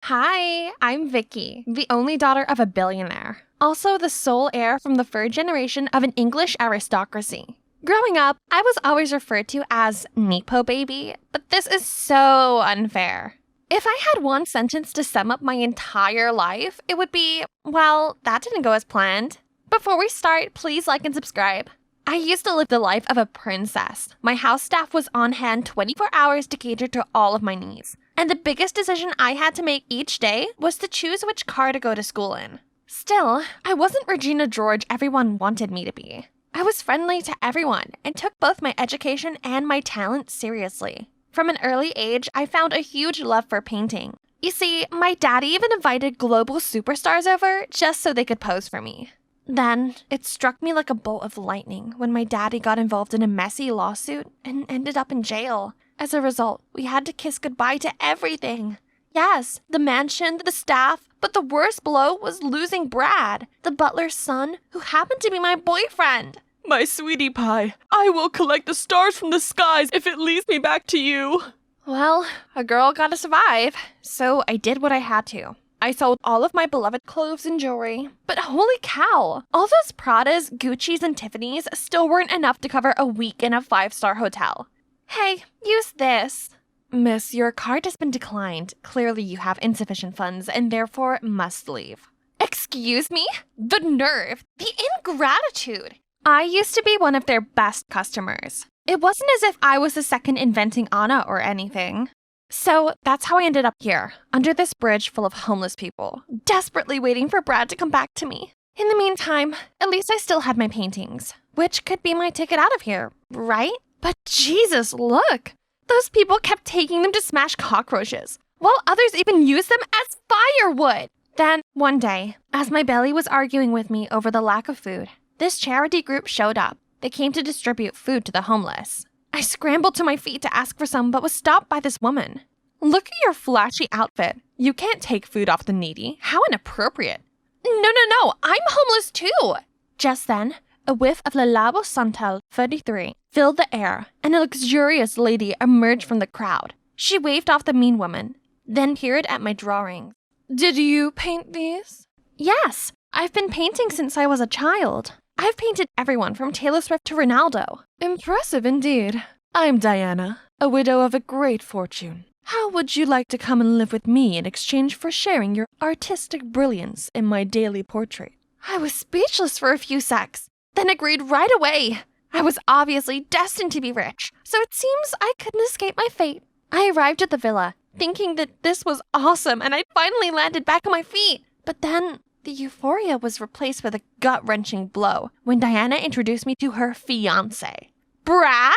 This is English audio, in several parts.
Hi, I'm Vicky, the only daughter of a billionaire. Also the sole heir from the third generation of an English aristocracy. Growing up, I was always referred to as Nepo baby, but this is so unfair. If I had one sentence to sum up my entire life, it would be, well, that didn't go as planned. Before we start, please like and subscribe. I used to live the life of a princess. My house staff was on hand 24 hours to cater to all of my needs. And the biggest decision I had to make each day was to choose which car to go to school in. Still, I wasn't Regina George everyone wanted me to be. I was friendly to everyone and took both my education and my talent seriously. From an early age, I found a huge love for painting. You see, my daddy even invited global superstars over just so they could pose for me. Then, it struck me like a bolt of lightning when my daddy got involved in a messy lawsuit and ended up in jail. As a result, we had to kiss goodbye to everything. Yes, the mansion, the staff, but the worst blow was losing Brad, the butler's son, who happened to be my boyfriend. My sweetie pie, I will collect the stars from the skies if it leads me back to you. Well, a girl gotta survive, so I did what I had to. I sold all of my beloved clothes and jewelry, but holy cow, all those Pradas, Gucci's, and Tiffany's still weren't enough to cover a week in a 5-star hotel. Hey, use this. Miss, your card has been declined. Clearly you have insufficient funds and therefore must leave. Excuse me? The nerve, the ingratitude. I used to be one of their best customers. It wasn't as if I was the second inventing Anna or anything. So that's how I ended up here, under this bridge full of homeless people, desperately waiting for Brad to come back to me. In the meantime, at least I still had my paintings, which could be my ticket out of here, right? But Jesus, look! Those people kept taking them to smash cockroaches, while others even used them as firewood. Then, one day, as my belly was arguing with me over the lack of food, this charity group showed up. They came to distribute food to the homeless. I scrambled to my feet to ask for some, but was stopped by this woman. Look at your flashy outfit. You can't take food off the needy. How inappropriate. No, I'm homeless too. Just then, a whiff of Le Labo Santal 33 filled the air, and a luxurious lady emerged from the crowd. She waved off the mean woman, then peered at my drawings. Did you paint these? Yes, I've been painting since I was a child. I've painted everyone from Taylor Swift to Ronaldo. Impressive indeed. I'm Diana, a widow of a great fortune. How would you like to come and live with me in exchange for sharing your artistic brilliance in my daily portrait? I was speechless for a few secs, then agreed right away. I was obviously destined to be rich, so it seems I couldn't escape my fate. I arrived at the villa, thinking that this was awesome and I'd finally landed back on my feet. But then, the euphoria was replaced with a gut-wrenching blow when Diana introduced me to her fiancé. Brad?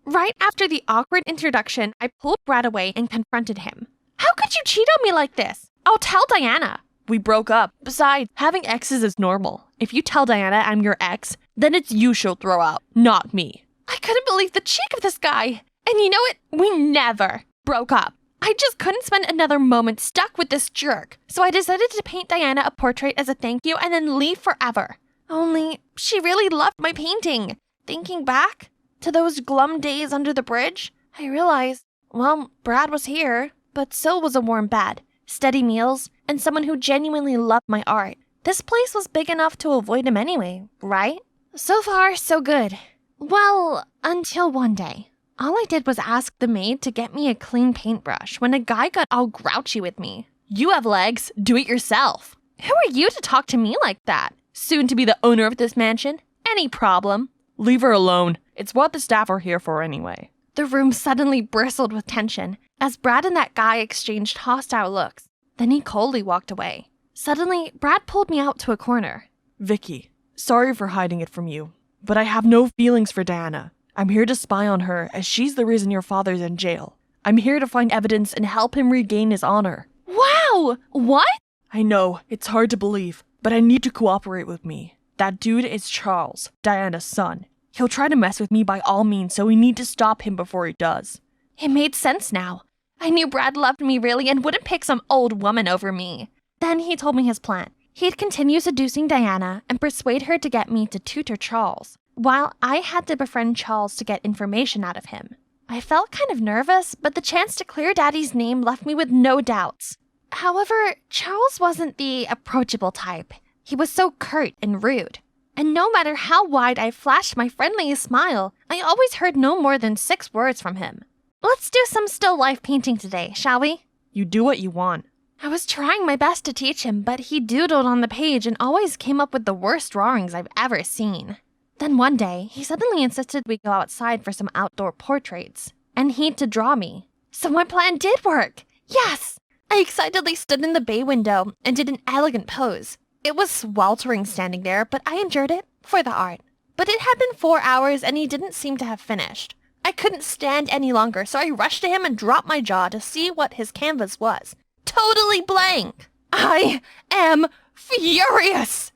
Right after the awkward introduction, I pulled Brad away and confronted him. How could you cheat on me like this? I'll tell Diana. We broke up. Besides, having exes is normal. If you tell Diana I'm your ex, then it's you she'll throw out, not me. I couldn't believe the cheek of this guy. And you know what? We never broke up. I just couldn't spend another moment stuck with this jerk, so I decided to paint Diana a portrait as a thank you and then leave forever. Only, she really loved my painting. Thinking back to those glum days under the bridge, I realized, well, Brad was here, but so was a warm bed, steady meals, and someone who genuinely loved my art. This place was big enough to avoid him anyway, right? So far, so good. Well, until one day. All I did was ask the maid to get me a clean paintbrush when a guy got all grouchy with me. You have legs, do it yourself. Who are you to talk to me like that? Soon to be the owner of this mansion? Any problem? Leave her alone. It's what the staff are here for anyway. The room suddenly bristled with tension as Brad and that guy exchanged hostile looks. Then he coldly walked away. Suddenly, Brad pulled me out to a corner. Vicky, sorry for hiding it from you, but I have no feelings for Diana. I'm here to spy on her as she's the reason your father's in jail. I'm here to find evidence and help him regain his honor. Wow! What? I know, it's hard to believe, but I need to cooperate with me. That dude is Charles, Diana's son. He'll try to mess with me by all means, so we need to stop him before he does. It made sense now. I knew Brad loved me really and wouldn't pick some old woman over me. Then he told me his plan. He'd continue seducing Diana and persuade her to get me to tutor Charles, while I had to befriend Charles to get information out of him. I felt kind of nervous, but the chance to clear Daddy's name left me with no doubts. However, Charles wasn't the approachable type. He was so curt and rude. And no matter how wide I flashed my friendliest smile, I always heard no more than 6 words from him. Let's do some still life painting today, shall we? You do what you want. I was trying my best to teach him, but he doodled on the page and always came up with the worst drawings I've ever seen. Then one day, he suddenly insisted we go outside for some outdoor portraits, and he'd to draw me. So my plan did work! Yes! I excitedly stood in the bay window and did an elegant pose. It was sweltering standing there, but I endured it for the art. But it had been 4 hours and he didn't seem to have finished. I couldn't stand any longer, so I rushed to him and dropped my jaw to see what his canvas was. Totally blank! I am furious!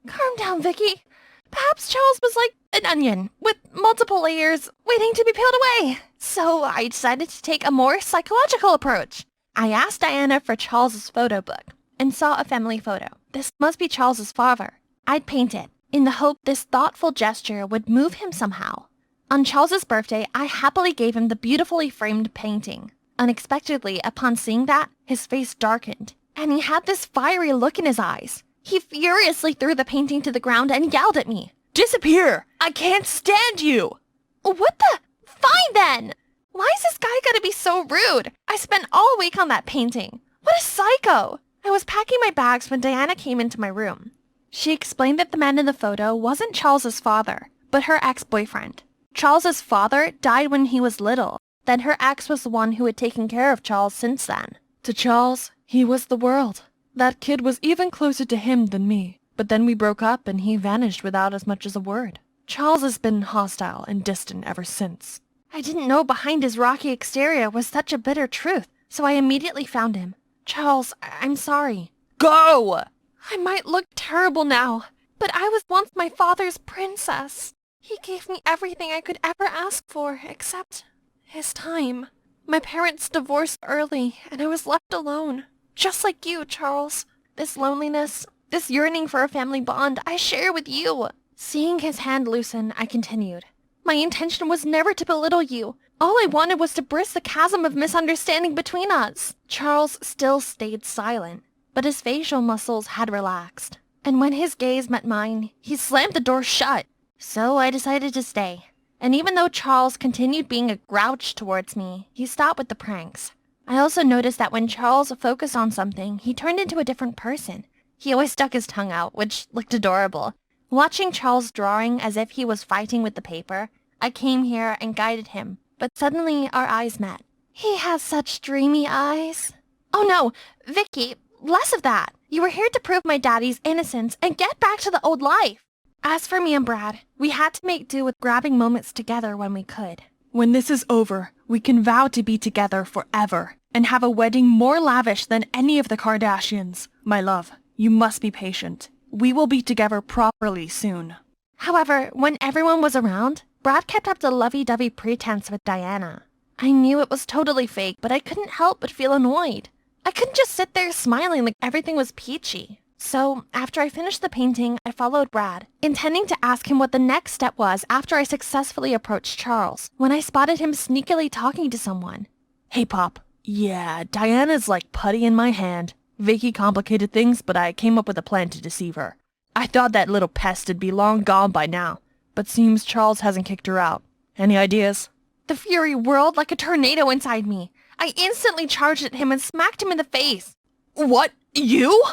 Calm down, Vicky. Perhaps Charles was like an onion, with multiple layers waiting to be peeled away. So I decided to take a more psychological approach. I asked Diana for Charles's photo book and saw a family photo. This must be Charles's father. I'd paint it, in the hope this thoughtful gesture would move him somehow. On Charles's birthday, I happily gave him the beautifully framed painting. Unexpectedly, upon seeing that, his face darkened, and he had this fiery look in his eyes. He furiously threw the painting to the ground and yelled at me. Disappear! I can't stand you! What the? Fine then! Why is this guy gotta be so rude? I spent all week on that painting. What a psycho! I was packing my bags when Diana came into my room. She explained that the man in the photo wasn't Charles's father, but her ex-boyfriend. Charles's father died when he was little. Then her ex was the one who had taken care of Charles since then. To Charles, he was the world. That kid was even closer to him than me. But then we broke up and he vanished without as much as a word. Charles has been hostile and distant ever since. I didn't know behind his rocky exterior was such a bitter truth, so I immediately found him. Charles, I'm sorry. Go! I might look terrible now, but I was once my father's princess. He gave me everything I could ever ask for, except his time. My parents divorced early, and I was left alone. Just like you, Charles. This loneliness, this yearning for a family bond, I share with you. Seeing his hand loosen, I continued. My intention was never to belittle you. All I wanted was to bridge the chasm of misunderstanding between us. Charles still stayed silent, but his facial muscles had relaxed. And when his gaze met mine, he slammed the door shut. So I decided to stay. And even though Charles continued being a grouch towards me, he stopped with the pranks. I also noticed that when Charles focused on something, he turned into a different person. He always stuck his tongue out, which looked adorable. Watching Charles drawing as if he was fighting with the paper, I came here and guided him, but suddenly our eyes met. He has such dreamy eyes. Oh no, Vicky, less of that. You were here to prove my daddy's innocence and get back to the old life. As for me and Brad, we had to make do with grabbing moments together when we could. When this is over, we can vow to be together forever and have a wedding more lavish than any of the Kardashians. My love, you must be patient. We will be together properly soon. However, when everyone was around, Brad kept up the lovey-dovey pretense with Diana. I knew it was totally fake, but I couldn't help but feel annoyed. I couldn't just sit there smiling like everything was peachy. So, after I finished the painting, I followed Brad, intending to ask him what the next step was after I successfully approached Charles, when I spotted him sneakily talking to someone. Hey, Pop. Yeah, Diana's like putty in my hand. Vicky complicated things, but I came up with a plan to deceive her. I thought that little pest would be long gone by now, but seems Charles hasn't kicked her out. Any ideas? The fury whirled like a tornado inside me. I instantly charged at him and smacked him in the face. What? You?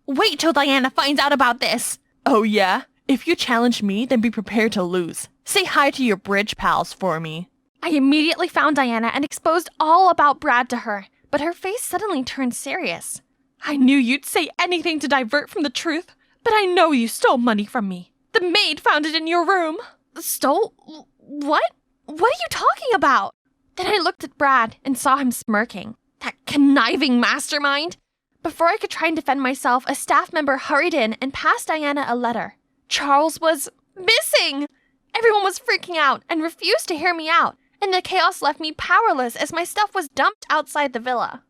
Wait till Diana finds out about this. Oh yeah? If you challenge me, then be prepared to lose. Say hi to your bridge pals for me. I immediately found Diana and exposed all about Brad to her, but her face suddenly turned serious. I knew you'd say anything to divert from the truth, but I know you stole money from me. The maid found it in your room. Stole? What? What are you talking about? Then I looked at Brad and saw him smirking. That conniving mastermind. Before I could try and defend myself, a staff member hurried in and passed Diana a letter. Charles was missing! Everyone was freaking out and refused to hear me out, and the chaos left me powerless as my stuff was dumped outside the villa.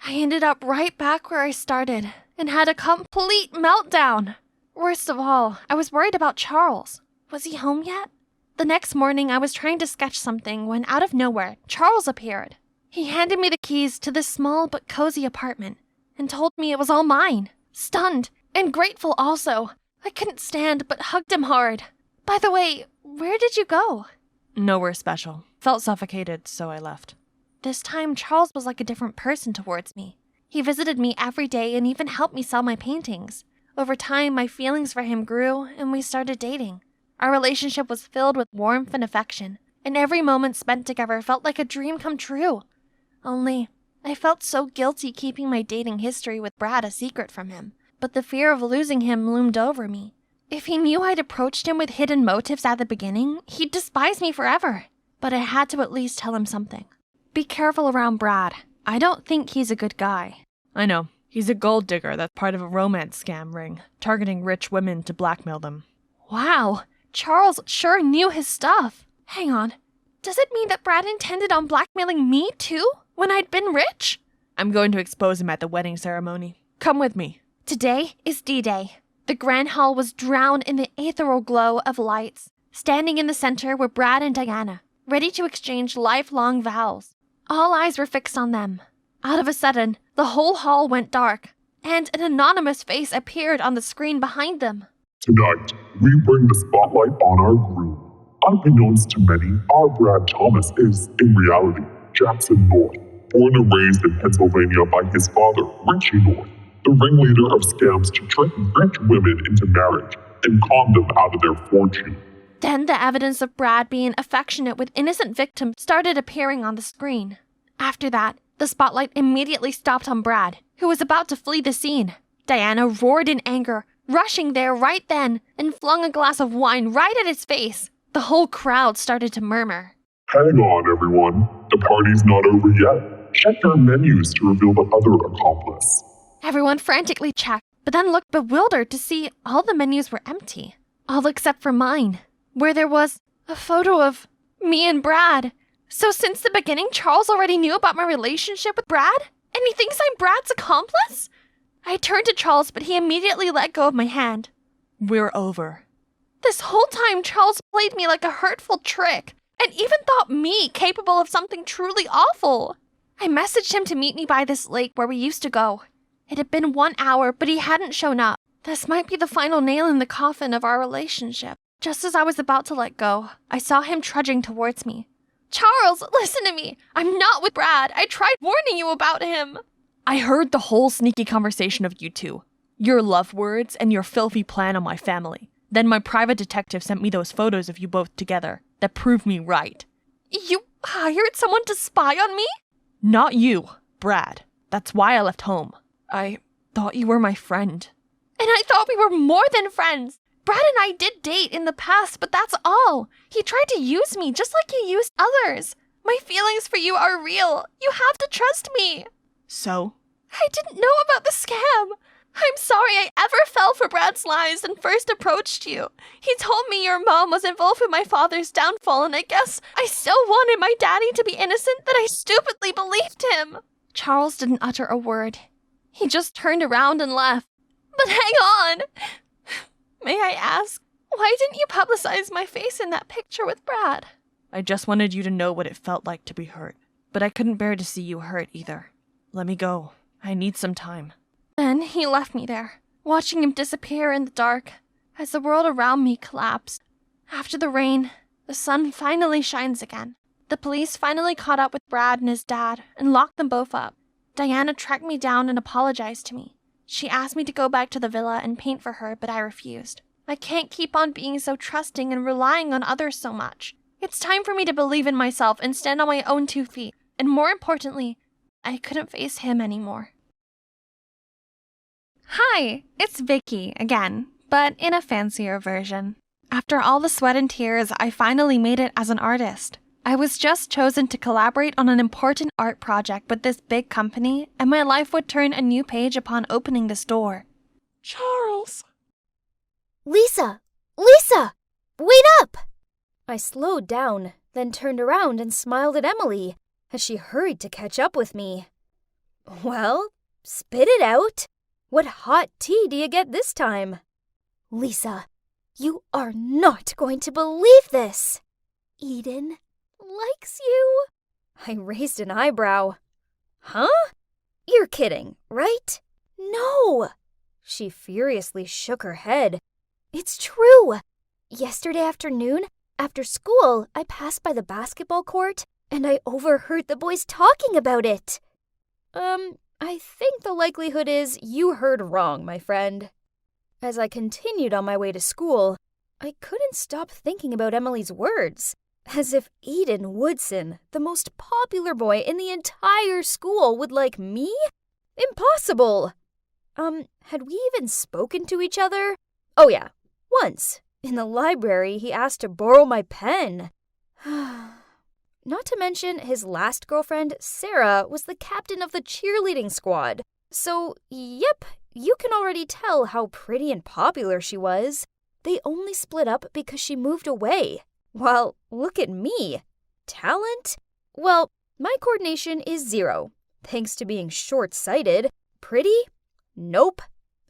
I ended up right back where I started and had a complete meltdown. Worst of all, I was worried about Charles. Was he home yet? The next morning, I was trying to sketch something when out of nowhere, Charles appeared. He handed me the keys to this small but cozy apartment and told me it was all mine. Stunned and grateful also. I couldn't stand but hugged him hard. By the way, where did you go? Nowhere special. Felt suffocated, so I left. This time, Charles was like a different person towards me. He visited me every day and even helped me sell my paintings. Over time, my feelings for him grew and we started dating. Our relationship was filled with warmth and affection, and every moment spent together felt like a dream come true. Only, I felt so guilty keeping my dating history with Brad a secret from him, but the fear of losing him loomed over me. If he knew I'd approached him with hidden motives at the beginning, he'd despise me forever. But I had to at least tell him something. Be careful around Brad. I don't think he's a good guy. I know. He's a gold digger that's part of a romance scam ring, targeting rich women to blackmail them. Wow, Charles sure knew his stuff. Hang on. Does it mean that Brad intended on blackmailing me too, when I'd been rich? I'm going to expose him at the wedding ceremony. Come with me. Today is D-Day. The grand hall was drowned in the ethereal glow of lights. Standing in the center were Brad and Diana, ready to exchange lifelong vows. All eyes were fixed on them. Out of a sudden, the whole hall went dark, and an anonymous face appeared on the screen behind them. Tonight, we bring the spotlight on our groom. Unbeknownst to many, our Brad Thomas is, in reality, Jackson North, born and raised in Pennsylvania by his father, Richie North, the ringleader of scams to trick rich women into marriage and con them out of their fortune. Then the evidence of Brad being affectionate with innocent victims started appearing on the screen. After that, the spotlight immediately stopped on Brad, who was about to flee the scene. Diana roared in anger, rushing there right then, and flung a glass of wine right at his face. The whole crowd started to murmur. Hang on, everyone. The party's not over yet. Check your menus to reveal the other accomplice. Everyone frantically checked, but then looked bewildered to see all the menus were empty. All except for mine, where there was a photo of me and Brad. So since the beginning, Charles already knew about my relationship with Brad? And he thinks I'm Brad's accomplice? I turned to Charles, but he immediately let go of my hand. We're over. This whole time, Charles played me like a hurtful trick, and even thought me capable of something truly awful. I messaged him to meet me by this lake where we used to go. It had been 1 hour, but he hadn't shown up. This might be the final nail in the coffin of our relationship. Just as I was about to let go, I saw him trudging towards me. Charles, listen to me. I'm not with Brad. I tried warning you about him. I heard the whole sneaky conversation of you two. Your love words and your filthy plan on my family. Then my private detective sent me those photos of you both together that proved me right. You hired someone to spy on me? Not you, Brad. That's why I left home. I thought you were my friend. And I thought we were more than friends. Brad and I did date in the past, but that's all. He tried to use me just like he used others. My feelings for you are real. You have to trust me. So? I didn't know about the scam. I'm sorry I ever fell for Brad's lies and first approached you. He told me your mom was involved with my father's downfall, and I guess I so wanted my daddy to be innocent that I stupidly believed him. Charles didn't utter a word. He just turned around and left. But hang on! May I ask, why didn't you publicize my face in that picture with Brad? I just wanted you to know what it felt like to be hurt. But I couldn't bear to see you hurt either. Let me go. I need some time. Then he left me there, watching him disappear in the dark as the world around me collapsed. After the rain, the sun finally shines again. The police finally caught up with Brad and his dad and locked them both up. Diana tracked me down and apologized to me. She asked me to go back to the villa and paint for her, but I refused. I can't keep on being so trusting and relying on others so much. It's time for me to believe in myself and stand on my own 2 feet. And more importantly, I couldn't face him anymore. Hi, it's Vicky again, but in a fancier version. After all the sweat and tears, I finally made it as an artist. I was just chosen to collaborate on an important art project with this big company, and my life would turn a new page upon opening this door. Charles! Lisa! Lisa! Wait up! I slowed down, then turned around and smiled at Emily as she hurried to catch up with me. Well, spit it out. What hot tea do you get this time? Lisa, you are not going to believe this. Eden likes you. I raised an eyebrow. Huh? You're kidding, right? No! She furiously shook her head. It's true! Yesterday afternoon, after school, I passed by the basketball court and I overheard the boys talking about it. I think the likelihood is you heard wrong, my friend. As I continued on my way to school, I couldn't stop thinking about Emily's words. As if Eden Woodson, the most popular boy in the entire school, would like me? Impossible! Had we even spoken to each other? Oh yeah, once. In the library, he asked to borrow my pen. Not to mention, his last girlfriend, Sarah, was the captain of the cheerleading squad. So, yep, you can already tell how pretty and popular she was. They only split up because she moved away. Well, look at me. Talent? Well, my coordination is 0, thanks to being short-sighted. Pretty? Nope.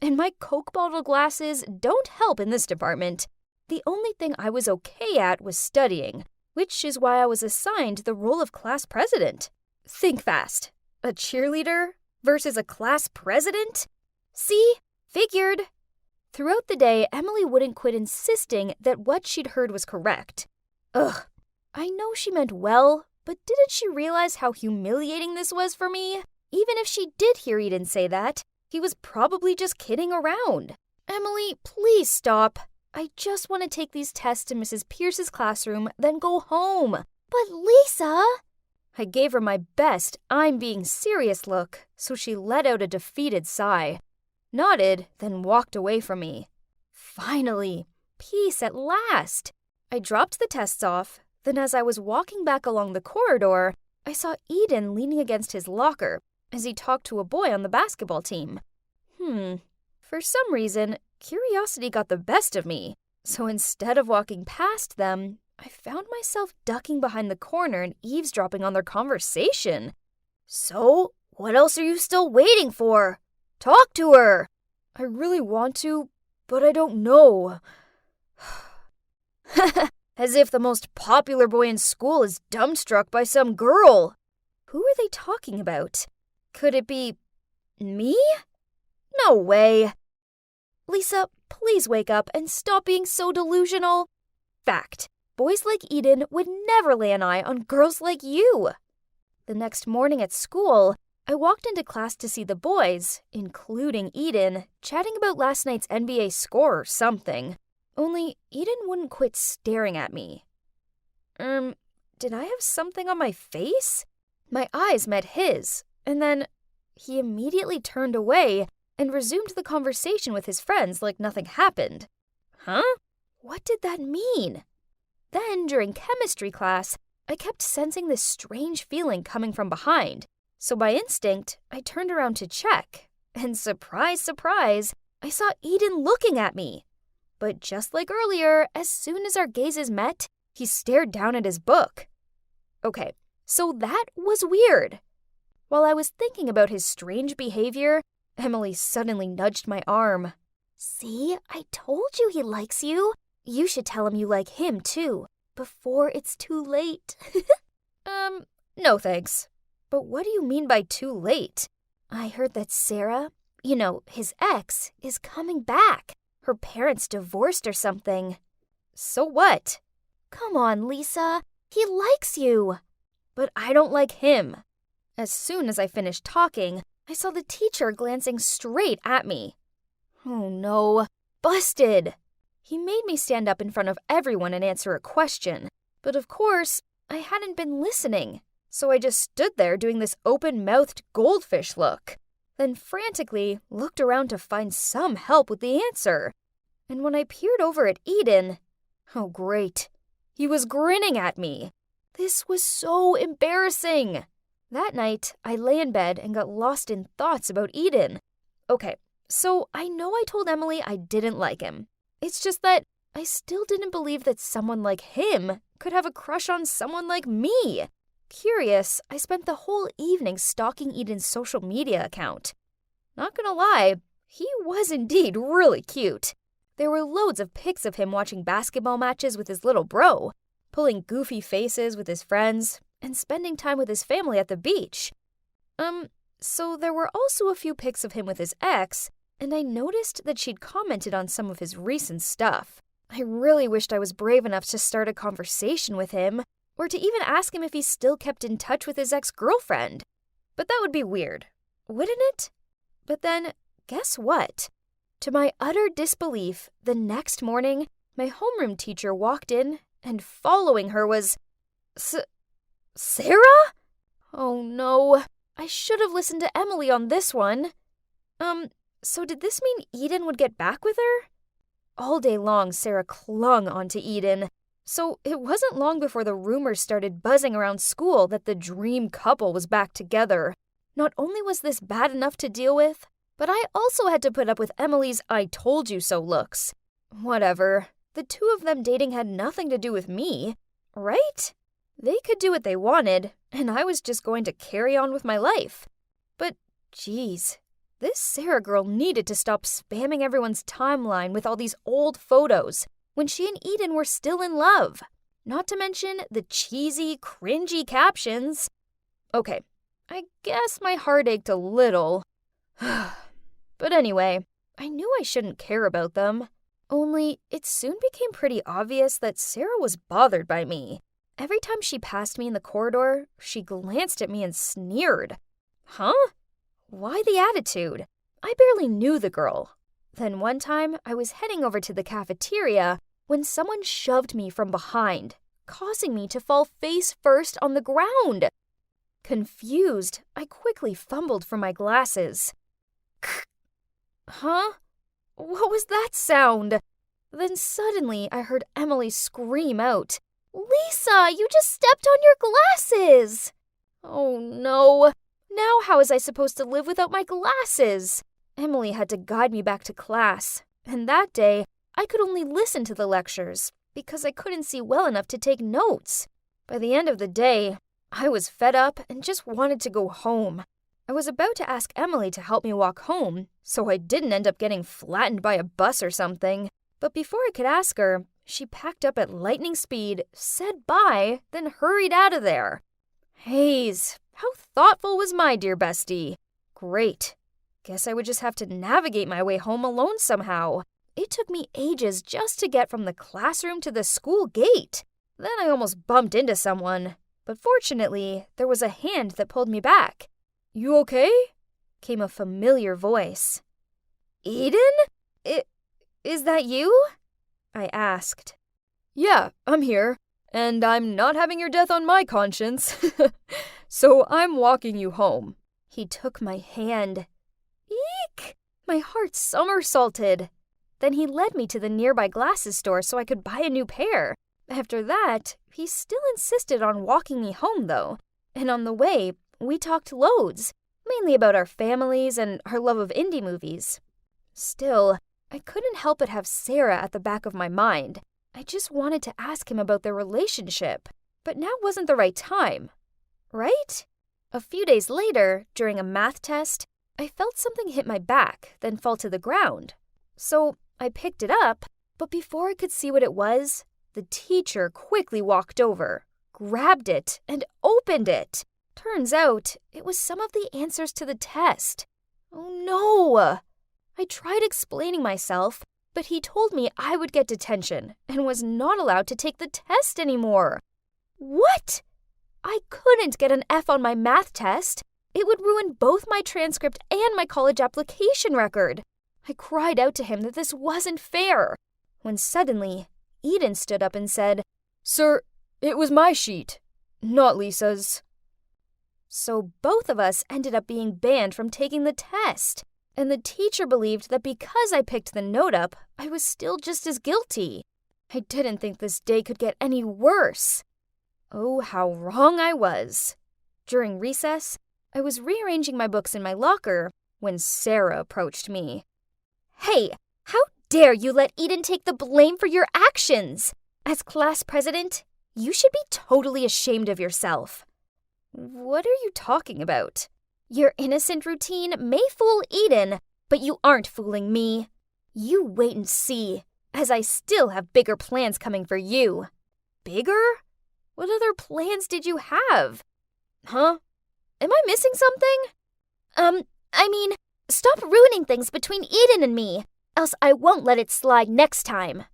And my Coke bottle glasses don't help in this department. The only thing I was okay at was studying, which is why I was assigned the role of class president. Think fast. A cheerleader versus a class president? See? Figured. Throughout the day, Emily wouldn't quit insisting that what she'd heard was correct. Ugh. I know she meant well, but didn't she realize how humiliating this was for me? Even if she did hear Eden say that, he was probably just kidding around. Emily, please stop. I just want to take these tests in Mrs. Pierce's classroom, then go home. But Lisa... I gave her my best I'm being serious look, so she let out a defeated sigh, nodded, then walked away from me. Finally, peace at last. I dropped the tests off, then as I was walking back along the corridor, I saw Eden leaning against his locker as he talked to a boy on the basketball team. For some reason, curiosity got the best of me, so instead of walking past them, I found myself ducking behind the corner and eavesdropping on their conversation. So, what else are you still waiting for? Talk to her! I really want to, but I don't know. As if the most popular boy in school is dumbstruck by some girl. Who are they talking about? Could it be me? No way. Lisa, please wake up and stop being so delusional. Fact, boys like Eden would never lay an eye on girls like you. The next morning at school, I walked into class to see the boys, including Eden, chatting about last night's NBA score or something. Only Eden wouldn't quit staring at me. Did I have something on my face? My eyes met his, and then he immediately turned away and resumed the conversation with his friends like nothing happened. Huh? What did that mean? Then, during chemistry class, I kept sensing this strange feeling coming from behind. So by instinct, I turned around to check. And surprise, surprise, I saw Eden looking at me. But just like earlier, as soon as our gazes met, he stared down at his book. Okay, so that was weird. While I was thinking about his strange behavior, Emily suddenly nudged my arm. See, I told you he likes you. You should tell him you like him too, before it's too late. No thanks. But what do you mean by too late? I heard that Sarah, his ex, is coming back. Her parents divorced or something. So what? Come on, Lisa. He likes you. But I don't like him. As soon as I finished talking, I saw the teacher glancing straight at me. Oh no. Busted! He made me stand up in front of everyone and answer a question. But of course, I hadn't been listening. So I just stood there doing this open-mouthed goldfish look. Then frantically looked around to find some help with the answer. And when I peered over at Eden, oh great, he was grinning at me. This was so embarrassing. That night, I lay in bed and got lost in thoughts about Eden. Okay, so I know I told Emily I didn't like him. It's just that I still didn't believe that someone like him could have a crush on someone like me. Curious, I spent the whole evening stalking Eden's social media account. Not gonna lie, he was indeed really cute. There were loads of pics of him watching basketball matches with his little bro, pulling goofy faces with his friends, and spending time with his family at the beach. So there were also a few pics of him with his ex, and I noticed that she'd commented on some of his recent stuff. I really wished I was brave enough to start a conversation with him, or to even ask him if he still kept in touch with his ex-girlfriend. But that would be weird, wouldn't it? But then, guess what? To my utter disbelief, the next morning, my homeroom teacher walked in, and following her was... Sarah? Oh no, I should have listened to Emily on this one. So did this mean Eden would get back with her? All day long, Sarah clung onto Eden. So it wasn't long before the rumors started buzzing around school that the dream couple was back together. Not only was this bad enough to deal with, but I also had to put up with Emily's I told you so looks. Whatever. The two of them dating had nothing to do with me, right? They could do what they wanted, and I was just going to carry on with my life. But, geez, this Sarah girl needed to stop spamming everyone's timeline with all these old photos when she and Eden were still in love. Not to mention the cheesy, cringy captions. Okay, I guess my heart ached a little. But anyway, I knew I shouldn't care about them. Only, it soon became pretty obvious that Sarah was bothered by me. Every time she passed me in the corridor, she glanced at me and sneered. Huh? Why the attitude? I barely knew the girl. Then one time, I was heading over to the cafeteria when someone shoved me from behind, causing me to fall face first on the ground. Confused, I quickly fumbled for my glasses. Huh? What was that sound? Then suddenly I heard Emily scream out, "Lisa, you just stepped on your glasses!" Oh no. Now how was I supposed to live without my glasses? Emily had to guide me back to class, and that day I could only listen to the lectures because I couldn't see well enough to take notes. By the end of the day, I was fed up and just wanted to go home. I was about to ask Emily to help me walk home, so I didn't end up getting flattened by a bus or something. But before I could ask her, she packed up at lightning speed, said bye, then hurried out of there. Haze, how thoughtful was my dear bestie? Great. Guess I would just have to navigate my way home alone somehow. It took me ages just to get from the classroom to the school gate. Then I almost bumped into someone. But fortunately, there was a hand that pulled me back. "You okay?" came a familiar voice. "Eden? Is that you?" I asked. "Yeah, I'm here, and I'm not having your death on my conscience. So I'm walking you home." He took my hand. Eek! My heart somersaulted. Then he led me to the nearby glasses store so I could buy a new pair. After that, he still insisted on walking me home, though. And on the way, we talked loads, mainly about our families and our love of indie movies. Still, I couldn't help but have Sarah at the back of my mind. I just wanted to ask him about their relationship, but now wasn't the right time. Right? A few days later, during a math test, I felt something hit my back, then fall to the ground. So I picked it up, but before I could see what it was, the teacher quickly walked over, grabbed it, and opened it. Turns out, it was some of the answers to the test. Oh no! I tried explaining myself, but he told me I would get detention and was not allowed to take the test anymore. What? I couldn't get an F on my math test. It would ruin both my transcript and my college application record. I cried out to him that this wasn't fair, when suddenly Eden stood up and said, "Sir, it was my sheet, not Lisa's." So both of us ended up being banned from taking the test, and the teacher believed that because I picked the note up, I was still just as guilty. I didn't think this day could get any worse. Oh, how wrong I was. During recess, I was rearranging my books in my locker when Sarah approached me. "Hey, how dare you let Eden take the blame for your actions? As class president, you should be totally ashamed of yourself." "What are you talking about?" "Your innocent routine may fool Eden, but you aren't fooling me. You wait and see, as I still have bigger plans coming for you." "Bigger?" What other plans did you have? Huh? Am I missing something? I mean, stop ruining things between Eden and me, else I won't let it slide next time.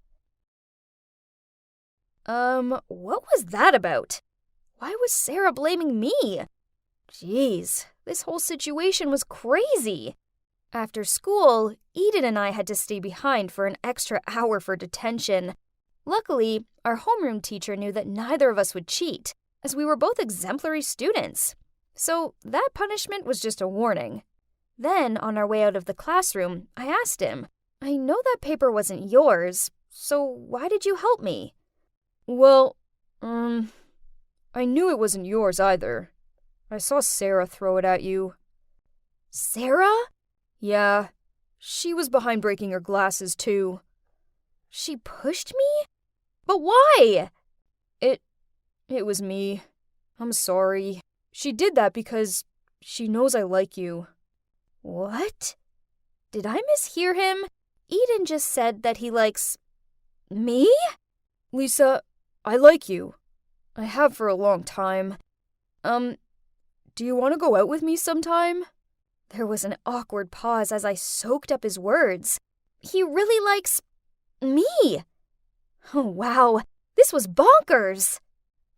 What was that about? Why was Sarah blaming me? Jeez, this whole situation was crazy. After school, Eden and I had to stay behind for an extra hour for detention. Luckily, our homeroom teacher knew that neither of us would cheat, as we were both exemplary students. So that punishment was just a warning. Then, on our way out of the classroom, I asked him, I know that paper wasn't yours, so why did you help me? Well, I knew it wasn't yours either. I saw Sarah throw it at you. Sarah? Yeah, she was behind breaking her glasses too. She pushed me? But why? It was me. I'm sorry. She did that because she knows I like you. What? Did I mishear him? Eden just said that he likes... me? Lisa, I like you. I have for a long time. Do you want to go out with me sometime? There was an awkward pause as I soaked up his words. He really likes... me. Oh, wow. This was bonkers.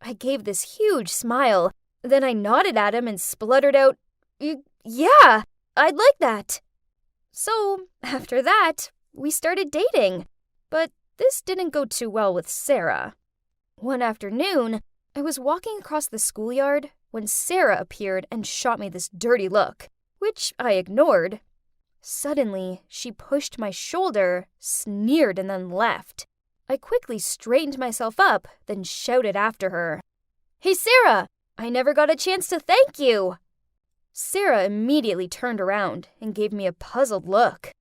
I gave this huge smile. Then I nodded at him and spluttered out, Yeah, I'd like that. So, after that, we started dating. But this didn't go too well with Sarah. One afternoon, I was walking across the schoolyard when Sarah appeared and shot me this dirty look, which I ignored. Suddenly, she pushed my shoulder, sneered, and then left. I quickly straightened myself up, then shouted after her, Hey, Sarah! I never got a chance to thank you! Sarah immediately turned around and gave me a puzzled look.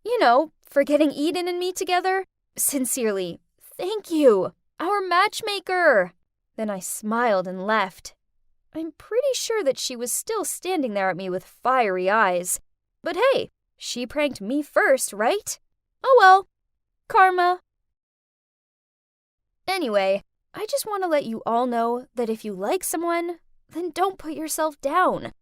You know, for getting Eden and me together. Sincerely, thank you, our matchmaker! Then I smiled and left. I'm pretty sure that she was still standing there at me with fiery eyes. But hey, she pranked me first, right? Oh well, karma. Anyway, I just want to let you all know that if you like someone, then don't put yourself down.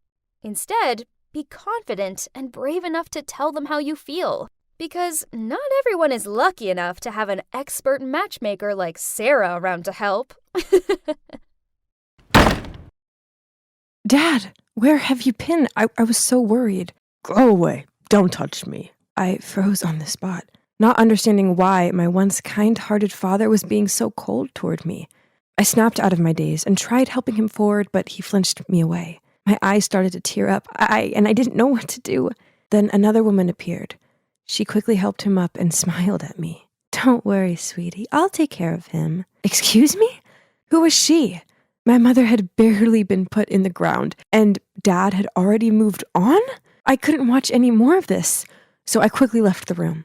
Instead, be confident and brave enough to tell them how you feel. Because not everyone is lucky enough to have an expert matchmaker like Sarah around to help. Dad, where have you been? I was so worried. Go away. Don't touch me. I froze on the spot, not understanding why my once kind-hearted father was being so cold toward me. I snapped out of my daze and tried helping him forward, but he flinched me away. My eyes started to tear up, and I didn't know what to do. Then another woman appeared. She quickly helped him up and smiled at me. Don't worry, sweetie. I'll take care of him. Excuse me? Who was she? My mother had barely been put in the ground, and Dad had already moved on? I couldn't watch any more of this, so I quickly left the room.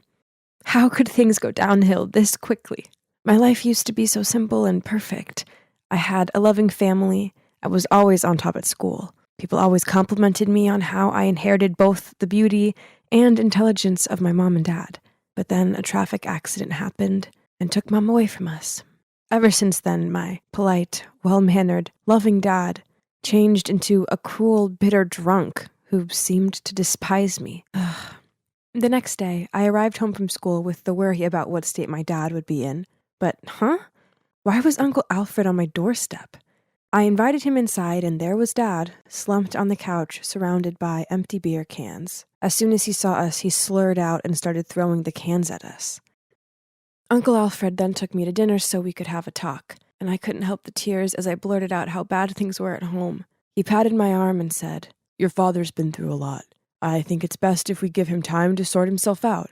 How could things go downhill this quickly? My life used to be so simple and perfect. I had a loving family. I was always on top at school. People always complimented me on how I inherited both the beauty and intelligence of my mom and dad. But then a traffic accident happened and took Mom away from us. Ever since then, my polite, well-mannered, loving dad changed into a cruel, bitter drunk who seemed to despise me. Ugh. The next day, I arrived home from school with the worry about what state my dad would be in. But, why was Uncle Alfred on my doorstep? I invited him inside, and there was Dad, slumped on the couch, surrounded by empty beer cans. As soon as he saw us, he slurred out and started throwing the cans at us. Uncle Alfred then took me to dinner so we could have a talk, and I couldn't help the tears as I blurted out how bad things were at home. He patted my arm and said, Your father's been through a lot. I think it's best if we give him time to sort himself out.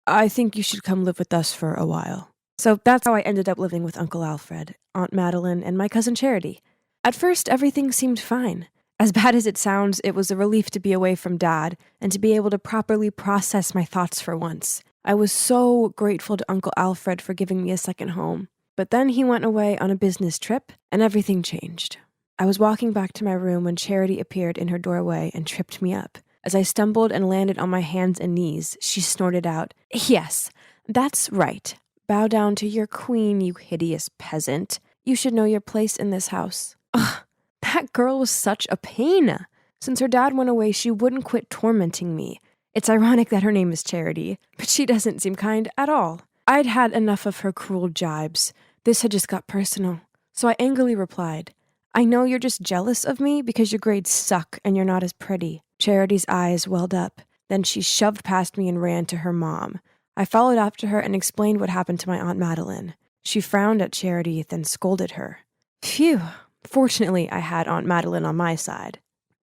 I think you should come live with us for a while. So that's how I ended up living with Uncle Alfred, Aunt Madeline, and my cousin Charity. At first, everything seemed fine. As bad as it sounds, it was a relief to be away from Dad and to be able to properly process my thoughts for once. I was so grateful to Uncle Alfred for giving me a second home. But then he went away on a business trip, and everything changed. I was walking back to my room when Charity appeared in her doorway and tripped me up. As I stumbled and landed on my hands and knees, she snorted out, Yes, that's right. Bow down to your queen, you hideous peasant. You should know your place in this house. Ugh, that girl was such a pain. Since her dad went away, she wouldn't quit tormenting me. It's ironic that her name is Charity, but she doesn't seem kind at all. I'd had enough of her cruel jibes. This had just got personal. So I angrily replied, I know you're just jealous of me because your grades suck and you're not as pretty. Charity's eyes welled up. Then she shoved past me and ran to her mom. I followed after her and explained what happened to my Aunt Madeline. She frowned at Charity, then scolded her. Phew. Fortunately, I had Aunt Madeline on my side.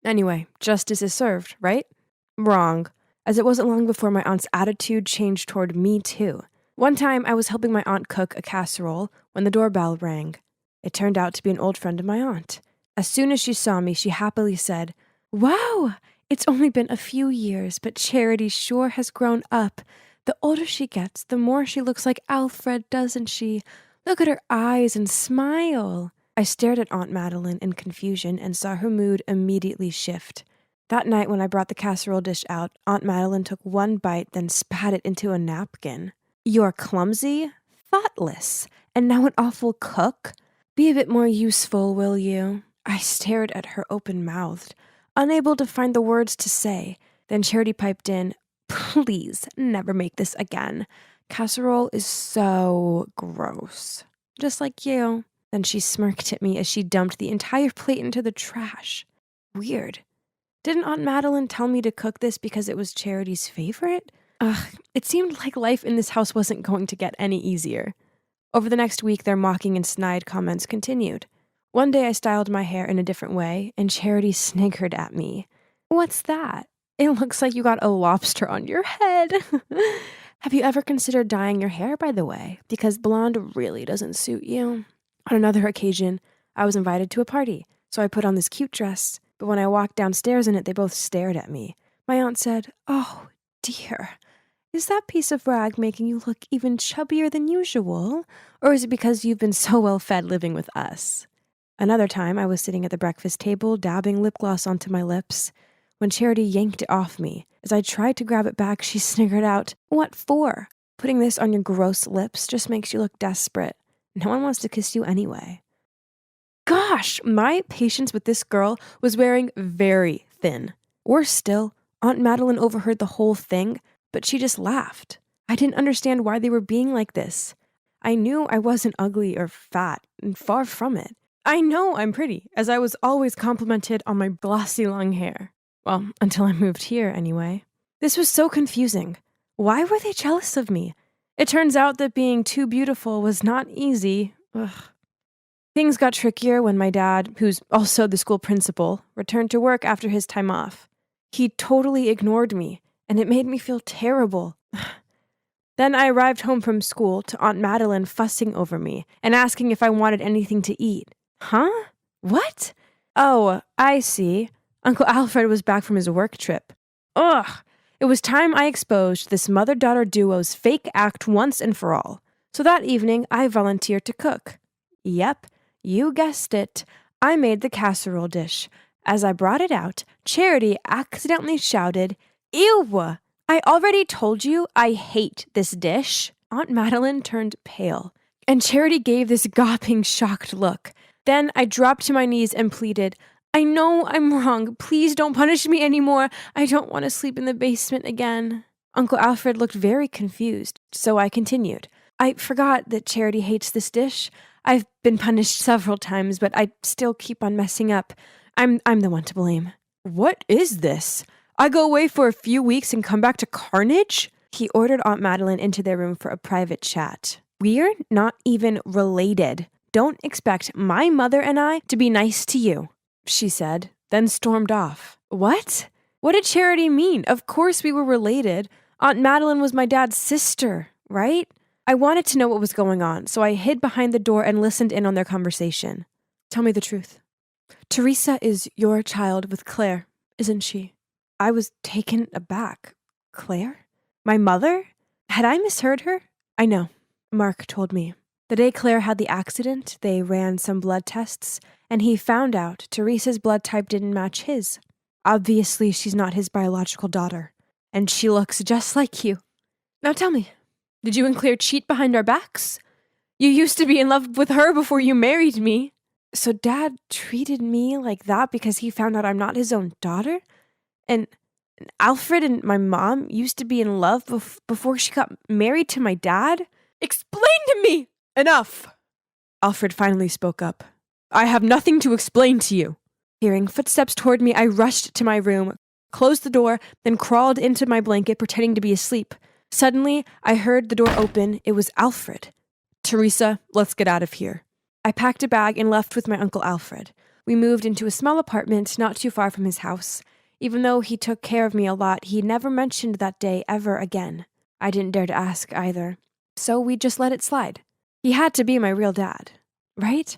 Anyway, justice is served, right? Wrong, as it wasn't long before my aunt's attitude changed toward me too. One time, I was helping my aunt cook a casserole when the doorbell rang. It turned out to be an old friend of my aunt. As soon as she saw me, she happily said, Wow, it's only been a few years, but Charity sure has grown up. The older she gets, the more she looks like Alfred, doesn't she? Look at her eyes and smile. I stared at Aunt Madeline in confusion and saw her mood immediately shift. That night when I brought the casserole dish out, Aunt Madeline took one bite, then spat it into a napkin. You're clumsy, thoughtless, and now an awful cook? Be a bit more useful, will you? I stared at her open-mouthed, unable to find the words to say. Then Charity piped in, Please, never make this again. Casserole is so gross. Just like you. Then she smirked at me as she dumped the entire plate into the trash. Weird. Didn't Aunt Madeline tell me to cook this because it was Charity's favorite? Ugh, it seemed like life in this house wasn't going to get any easier. Over the next week, their mocking and snide comments continued. One day I styled my hair in a different way, and Charity sniggered at me. What's that? It looks like you got a lobster on your head. Have you ever considered dyeing your hair, by the way? Because blonde really doesn't suit you. On another occasion, I was invited to a party, so I put on this cute dress, but when I walked downstairs in it, they both stared at me. My aunt said, Oh, dear, is that piece of rag making you look even chubbier than usual? Or is it because you've been so well fed living with us? Another time, I was sitting at the breakfast table, dabbing lip gloss onto my lips, when Charity yanked it off me. As I tried to grab it back, she sniggered out, What for? Putting this on your gross lips just makes you look desperate. No one wants to kiss you anyway. Gosh, my patience with this girl was wearing very thin. Worse still, Aunt Madeline overheard the whole thing, but she just laughed. I didn't understand why they were being like this. I knew I wasn't ugly or fat, and far from it. I know I'm pretty, as I was always complimented on my glossy long hair. Well, until I moved here, anyway. This was so confusing. Why were they jealous of me? It turns out that being too beautiful was not easy. Ugh. Things got trickier when my dad, who's also the school principal, returned to work after his time off. He totally ignored me, and it made me feel terrible. Then I arrived home from school to Aunt Madeline fussing over me and asking if I wanted anything to eat. Huh? What? Oh, I see. Uncle Alfred was back from his work trip. Ugh! It was time I exposed this mother-daughter duo's fake act once and for all. So that evening, I volunteered to cook. Yep, you guessed it. I made the casserole dish. As I brought it out, Charity accidentally shouted, Ew! I already told you I hate this dish. Aunt Madeline turned pale, and Charity gave this gawping, shocked look. Then I dropped to my knees and pleaded, I know I'm wrong. Please don't punish me anymore. I don't want to sleep in the basement again. Uncle Alfred looked very confused, so I continued. I forgot that Charity hates this dish. I've been punished several times, but I still keep on messing up. I'm the one to blame. What is this? I go away for a few weeks and come back to carnage? He ordered Aunt Madeline into their room for a private chat. We're not even related. Don't expect my mother and I to be nice to you, she said, then stormed off. What? What did Charity mean? Of course we were related. Aunt Madeline was my dad's sister, right? I wanted to know what was going on, so I hid behind the door and listened in on their conversation. Tell me the truth. Teresa is your child with Claire, isn't she? I was taken aback. Claire? My mother? Had I misheard her? I know. Mark told me. The day Claire had the accident, they ran some blood tests, and he found out Teresa's blood type didn't match his. Obviously, she's not his biological daughter, and she looks just like you. Now tell me, did you and Claire cheat behind our backs? You used to be in love with her before you married me. So Dad treated me like that because he found out I'm not his own daughter? And Alfred and my mom used to be in love before she got married to my dad? Explain to me! Enough! Alfred finally spoke up. I have nothing to explain to you. Hearing footsteps toward me, I rushed to my room, closed the door, then crawled into my blanket pretending to be asleep. Suddenly, I heard the door open. It was Alfred. Teresa, let's get out of here. I packed a bag and left with my Uncle Alfred. We moved into a small apartment not too far from his house. Even though he took care of me a lot, he never mentioned that day ever again. I didn't dare to ask either. So we just let it slide. He had to be my real dad, right?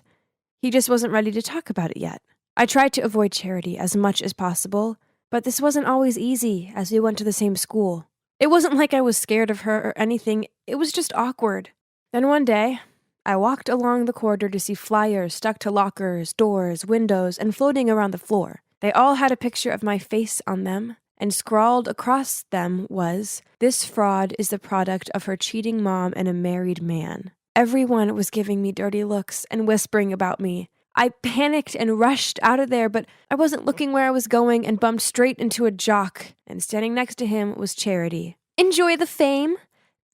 He just wasn't ready to talk about it yet. I tried to avoid Charity as much as possible, but this wasn't always easy as we went to the same school. It wasn't like I was scared of her or anything, it was just awkward. Then one day, I walked along the corridor to see flyers stuck to lockers, doors, windows, and floating around the floor. They all had a picture of my face on them, and scrawled across them was, "This fraud is the product of her cheating mom and a married man." Everyone was giving me dirty looks and whispering about me. I panicked and rushed out of there, but I wasn't looking where I was going and bumped straight into a jock, and standing next to him was Charity. Enjoy the fame?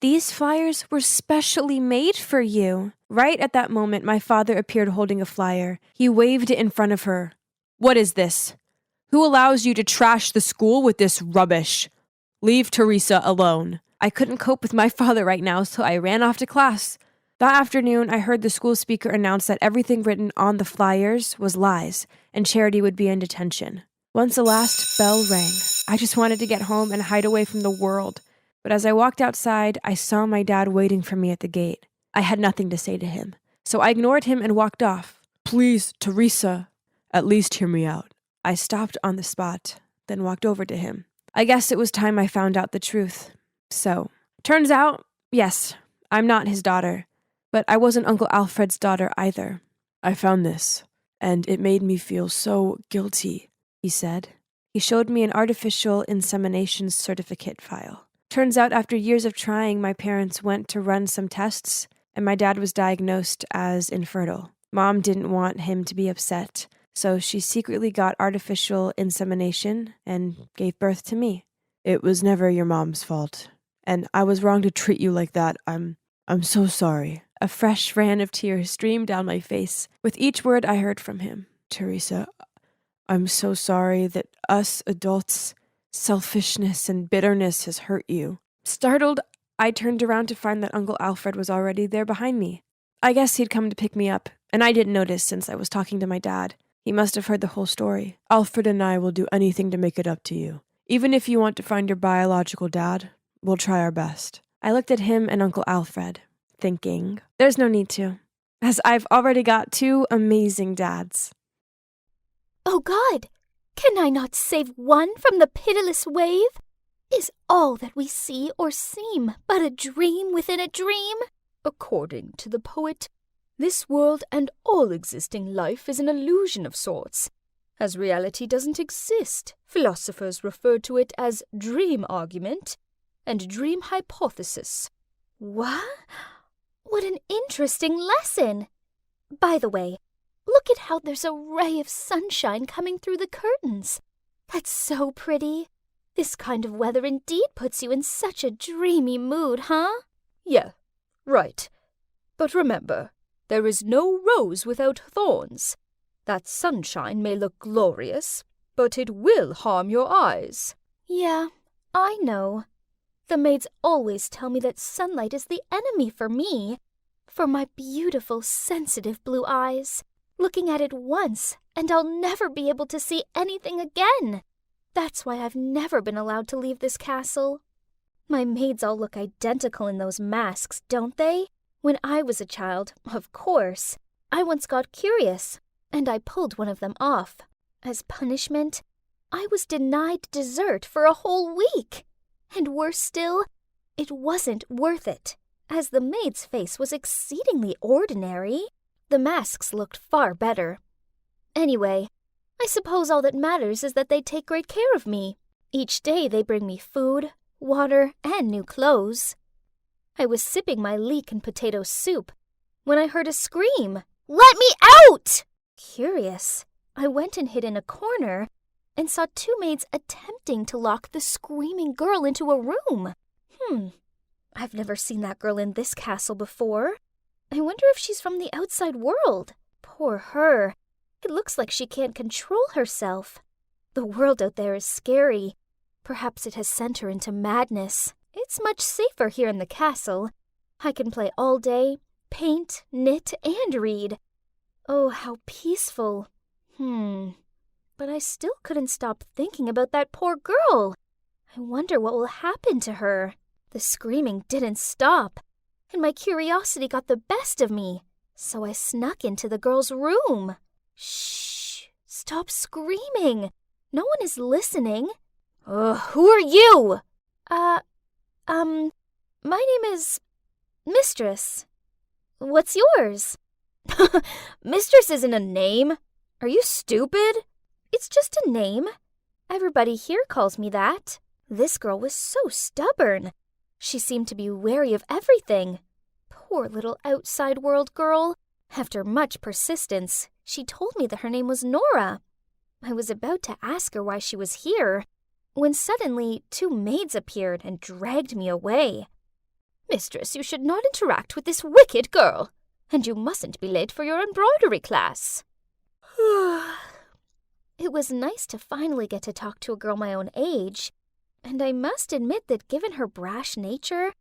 These flyers were specially made for you. Right at that moment, my father appeared holding a flyer. He waved it in front of her. What is this? Who allows you to trash the school with this rubbish? Leave Teresa alone. I couldn't cope with my father right now, so I ran off to class. That afternoon, I heard the school speaker announce that everything written on the flyers was lies, and Charity would be in detention. Once the last bell rang, I just wanted to get home and hide away from the world. But as I walked outside, I saw my dad waiting for me at the gate. I had nothing to say to him, so I ignored him and walked off. Please, Teresa, at least hear me out. I stopped on the spot, then walked over to him. I guess it was time I found out the truth. So, turns out, yes, I'm not his daughter. But I wasn't Uncle Alfred's daughter either. I found this, and it made me feel so guilty, he said. He showed me an artificial insemination certificate file. Turns out after years of trying, my parents went to run some tests, and my dad was diagnosed as infertile. Mom didn't want him to be upset, so she secretly got artificial insemination and gave birth to me. It was never your mom's fault, and I was wrong to treat you like that. I'm so sorry. A fresh ran of tears streamed down my face with each word I heard from him. Teresa, I'm so sorry that us adults, selfishness and bitterness has hurt you. Startled, I turned around to find that Uncle Alfred was already there behind me. I guess he'd come to pick me up, and I didn't notice since I was talking to my dad. He must have heard the whole story. Alfred and I will do anything to make it up to you. Even if you want to find your biological dad, we'll try our best. I looked at him and Uncle Alfred, thinking, there's no need to, as I've already got two amazing dads. Oh God, can I not save one from the pitiless wave? Is all that we see or seem but a dream within a dream? According to the poet, this world and all existing life is an illusion of sorts. As reality doesn't exist, philosophers refer to it as dream argument and dream hypothesis. What? What an interesting lesson! By the way, look at how there's a ray of sunshine coming through the curtains. That's so pretty. This kind of weather indeed puts you in such a dreamy mood, huh? Yeah, right. But remember, there is no rose without thorns. That sunshine may look glorious, but it will harm your eyes. Yeah, I know. The maids always tell me that sunlight is the enemy for me, for my beautiful, sensitive blue eyes. Looking at it once, and I'll never be able to see anything again. That's why I've never been allowed to leave this castle. My maids all look identical in those masks, don't they? When I was a child, of course, I once got curious, and I pulled one of them off. As punishment, I was denied dessert for a whole week. And worse still, it wasn't worth it, as the maid's face was exceedingly ordinary. The masks looked far better. Anyway, I suppose all that matters is that they take great care of me. Each day they bring me food, water, and new clothes. I was sipping my leek and potato soup when I heard a scream. "Let me out!" Curious, I went and hid in a corner and saw two maids attempting to lock the screaming girl into a room. I've never seen that girl in this castle before. I wonder if she's from the outside world. Poor her. It looks like she can't control herself. The world out there is scary. Perhaps it has sent her into madness. It's much safer here in the castle. I can play all day, paint, knit, and read. Oh, how peaceful. But I still couldn't stop thinking about that poor girl. I wonder what will happen to her. The screaming didn't stop, and my curiosity got the best of me, so I snuck into the girl's room. Shh! Stop screaming! No one is listening. Who are you? My name is Mistress. What's yours? Mistress isn't a name. Are you stupid? It's just a name. Everybody here calls me that. This girl was so stubborn. She seemed to be wary of everything. Poor little outside world girl. After much persistence, she told me that her name was Nora. I was about to ask her why she was here, when suddenly 2 maids appeared and dragged me away. "Mistress, you should not interact with this wicked girl, and you mustn't be late for your embroidery class." It was nice to finally get to talk to a girl my own age, and I must admit that given her brash nature,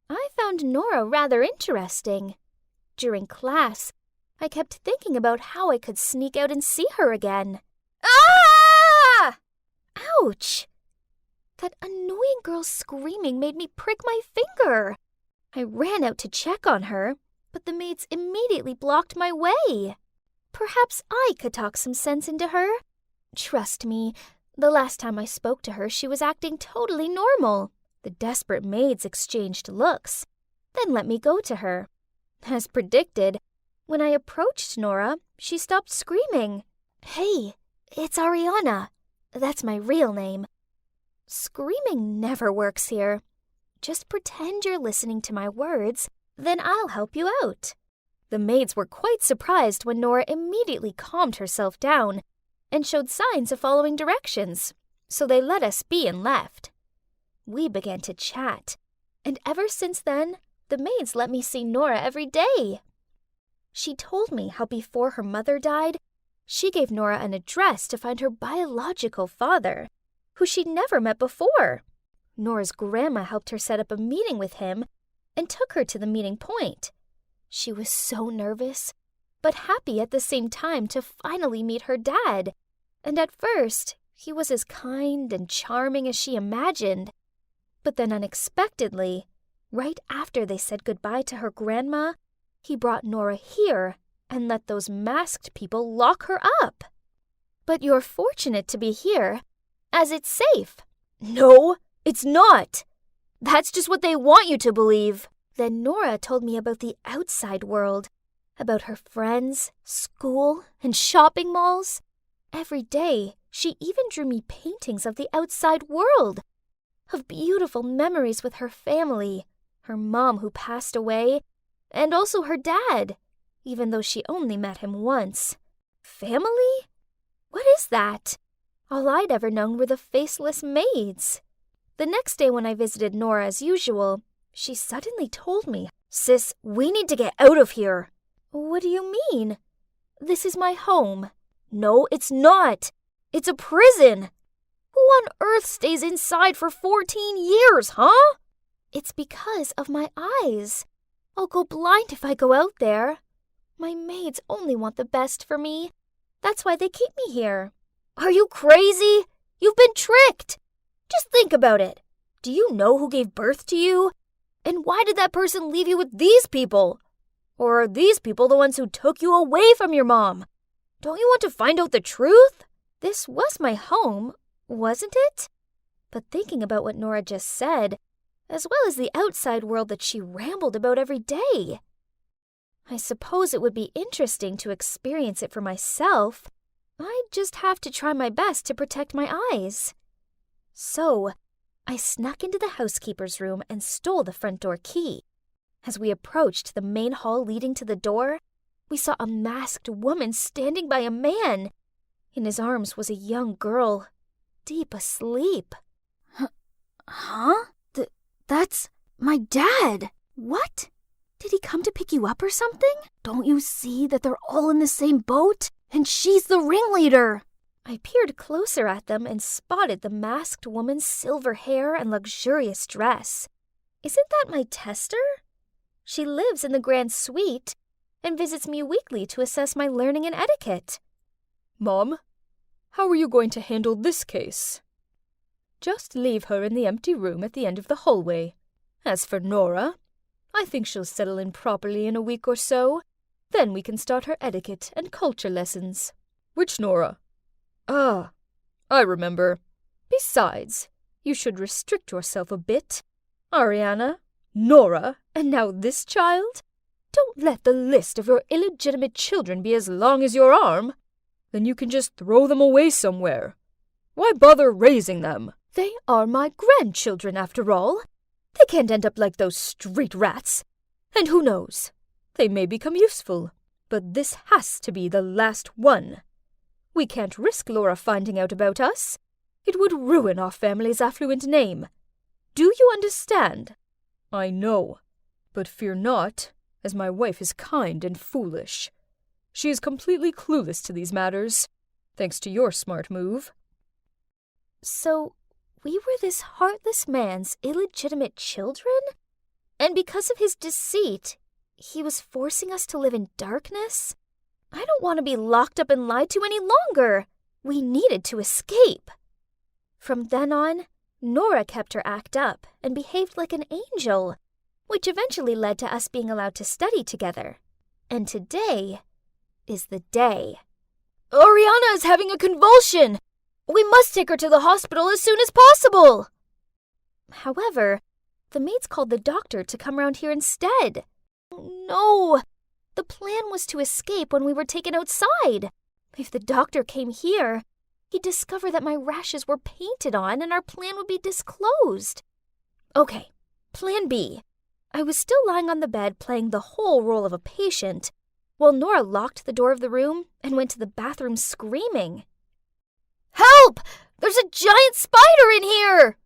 I found Nora rather interesting. During class, I kept thinking about how I could sneak out and see her again. Ah! Ouch! That annoying girl's screaming made me prick my finger. I ran out to check on her, but the maids immediately blocked my way. Perhaps I could talk some sense into her. Trust me, the last time I spoke to her, she was acting totally normal. The desperate maids exchanged looks, then let me go to her. As predicted, when I approached Nora, she stopped screaming. "Hey, it's Ariana. That's my real name." Screaming never works here. Just pretend you're listening to my words, then I'll help you out. The maids were quite surprised when Nora immediately calmed herself down and showed signs of following directions, so they let us be and left. We began to chat, and ever since then, the maids let me see Nora every day. She told me how before her mother died, she gave Nora an address to find her biological father, who she'd never met before. Nora's grandma helped her set up a meeting with him and took her to the meeting point. She was so nervous, but happy at the same time to finally meet her dad. And at first, he was as kind and charming as she imagined. But then unexpectedly, right after they said goodbye to her grandma, he brought Nora here and let those masked people lock her up. "But you're fortunate to be here, as it's safe." "No, it's not. That's just what they want you to believe." Then Nora told me about the outside world, about her friends, school, and shopping malls. Every day, she even drew me paintings of the outside world, of beautiful memories with her family, her mom who passed away, and also her dad, even though she only met him once. Family? What is that? All I'd ever known were the faceless maids. The next day when I visited Nora as usual, she suddenly told me, "Sis, we need to get out of here." "What do you mean? This is my home." "No, it's not. It's a prison. Who on earth stays inside for 14 years, huh?" "It's because of my eyes. I'll go blind if I go out there. My maids only want the best for me. That's why they keep me here." "Are you crazy? You've been tricked. Just think about it. Do you know who gave birth to you? And why did that person leave you with these people? Or are these people the ones who took you away from your mom? Don't you want to find out the truth?" This was my home, wasn't it? But thinking about what Nora just said, as well as the outside world that she rambled about every day, I suppose it would be interesting to experience it for myself. I'd just have to try my best to protect my eyes. So, I snuck into the housekeeper's room and stole the front door key. As we approached the main hall leading to the door, we saw a masked woman standing by a man. In his arms was a young girl, deep asleep. Huh? That's my dad. What? Did he come to pick you up or something? Don't you see that they're all in the same boat? And she's the ringleader. I peered closer at them and spotted the masked woman's silver hair and luxurious dress. Isn't that my tester? She lives in the Grand Suite and visits me weekly to assess my learning and etiquette. Mom, how are you going to handle this case? Just leave her in the empty room at the end of the hallway. As for Nora, I think she'll settle in properly in a week or so. Then we can start her etiquette and culture lessons. Which Nora? Ah, I remember. Besides, you should restrict yourself a bit. Ariana, Nora, and now this child? Don't let the list of your illegitimate children be as long as your arm. Then you can just throw them away somewhere. Why bother raising them? They are my grandchildren, after all. They can't end up like those street rats. And who knows? They may become useful. But this has to be the last one. We can't risk Laura finding out about us. It would ruin our family's affluent name. Do you understand? I know. But fear not, as my wife is kind and foolish. She is completely clueless to these matters, thanks to your smart move. So, we were this heartless man's illegitimate children? And because of his deceit, he was forcing us to live in darkness? I don't want to be locked up and lied to any longer. We needed to escape. From then on, Nora kept her act up and behaved like an angel, which eventually led to us being allowed to study together. And today is the day. Ariana is having a convulsion! We must take her to the hospital as soon as possible! However, the maids called the doctor to come round here instead. No! The plan was to escape when we were taken outside. If the doctor came here, he'd discover that my rashes were painted on and our plan would be disclosed. Okay, plan B. I was still lying on the bed playing the whole role of a patient, while Nora locked the door of the room and went to the bathroom screaming. Help! There's a giant spider in here!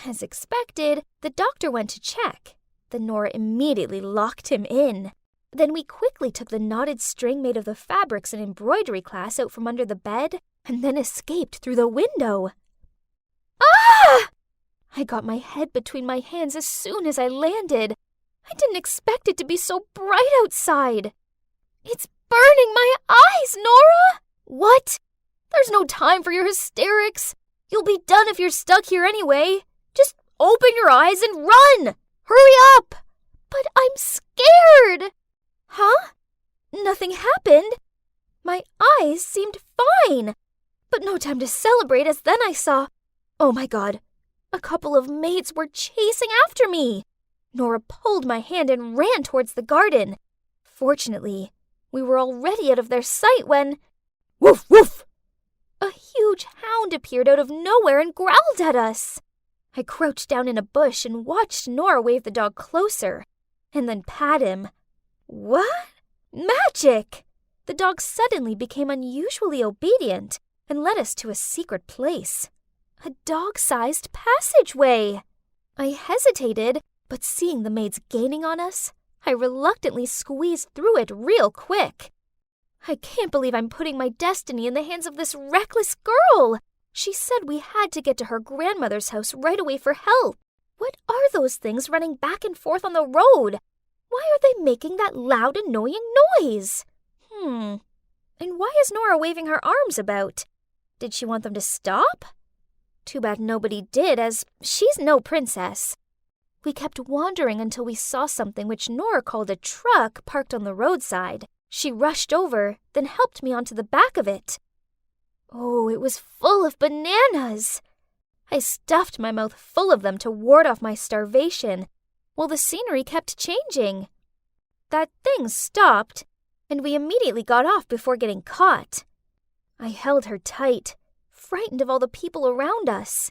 As expected, the doctor went to check. Then Nora immediately locked him in. Then we quickly took the knotted string made of the fabrics and embroidery class out from under the bed and then escaped through the window. Ah! I got my head between my hands as soon as I landed. I didn't expect it to be so bright outside. It's burning my eyes, Nora! What? There's no time for your hysterics. You'll be done if you're stuck here anyway. Just open your eyes and run! Hurry up! But I'm scared! Huh? Nothing happened. My eyes seemed fine. But no time to celebrate, as then I saw... Oh my God. A couple of maids were chasing after me. Nora pulled my hand and ran towards the garden. Fortunately, we were already out of their sight when... Woof, woof! A huge hound appeared out of nowhere and growled at us. I crouched down in a bush and watched Nora wave the dog closer, and then pat him. What? Magic! The dog suddenly became unusually obedient and led us to a secret place. A dog-sized passageway. I hesitated, but seeing the maids gaining on us, I reluctantly squeezed through it real quick. I can't believe I'm putting my destiny in the hands of this reckless girl. She said we had to get to her grandmother's house right away for help. What are those things running back and forth on the road? Why are they making that loud, annoying noise? And why is Nora waving her arms about? Did she want them to stop? Too bad nobody did, as she's no princess. We kept wandering until we saw something which Nora called a truck parked on the roadside. She rushed over, then helped me onto the back of it. Oh, it was full of bananas. I stuffed my mouth full of them to ward off my starvation, while the scenery kept changing. That thing stopped, and we immediately got off before getting caught. I held her tight, frightened of all the people around us.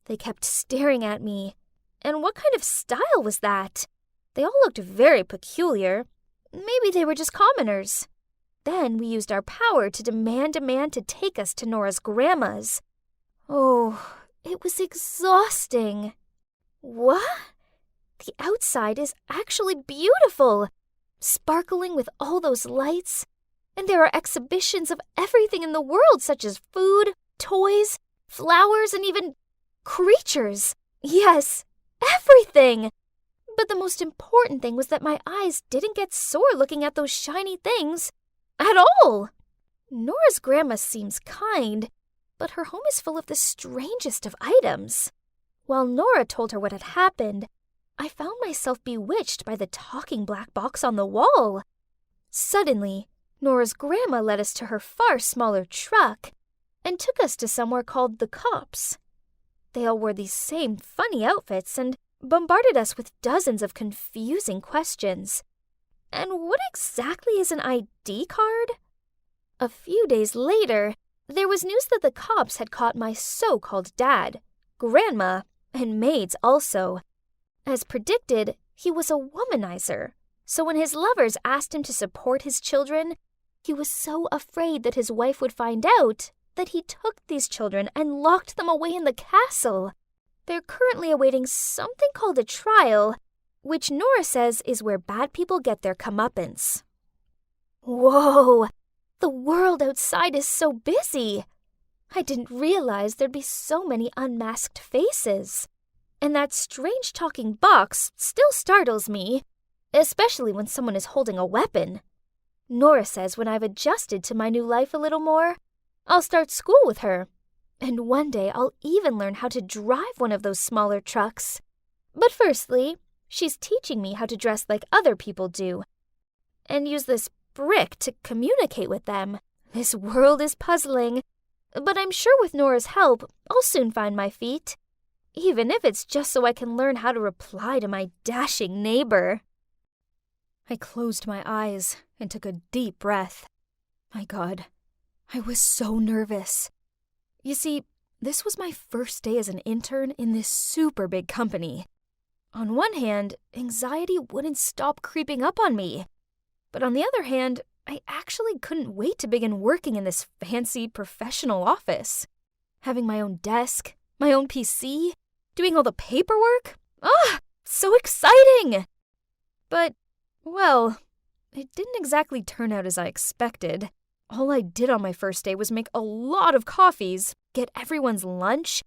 They kept staring at me. And what kind of style was that? They all looked very peculiar. Maybe they were just commoners. Then we used our power to demand a man to take us to Nora's grandma's. Oh, it was exhausting. What? The outside is actually beautiful, sparkling with all those lights. And there are exhibitions of everything in the world, such as food, toys, flowers, and even creatures. Yes, everything. But the most important thing was that my eyes didn't get sore looking at those shiny things at all. Nora's grandma seems kind, but her home is full of the strangest of items. While Nora told her what had happened, I found myself bewitched by the talking black box on the wall. Suddenly, Nora's grandma led us to her far smaller truck and took us to somewhere called the Cops. They all wore these same funny outfits and bombarded us with dozens of confusing questions. And what exactly is an ID card? A few days later, there was news that the cops had caught my so-called dad, grandma, and maids also. As predicted, he was a womanizer. So when his lovers asked him to support his children, he was so afraid that his wife would find out that he took these children and locked them away in the castle. They're currently awaiting something called a trial, which Nora says is where bad people get their comeuppance. Whoa! The world outside is so busy. I didn't realize there'd be so many unmasked faces. And that strange talking box still startles me, especially when someone is holding a weapon. Nora says when I've adjusted to my new life a little more, I'll start school with her. And one day I'll even learn how to drive one of those smaller trucks. But firstly, she's teaching me how to dress like other people do and use this brick to communicate with them. This world is puzzling, but I'm sure with Nora's help, I'll soon find my feet. Even if it's just so I can learn how to reply to my dashing neighbor. I closed my eyes and took a deep breath. My God, I was so nervous. You see, this was my first day as an intern in this super big company. On one hand, anxiety wouldn't stop creeping up on me. But on the other hand, I actually couldn't wait to begin working in this fancy professional office. Having my own desk, my own PC, doing all the paperwork. So exciting! But, well, it didn't exactly turn out as I expected. All I did on my first day was make a lot of coffees, get everyone's lunch,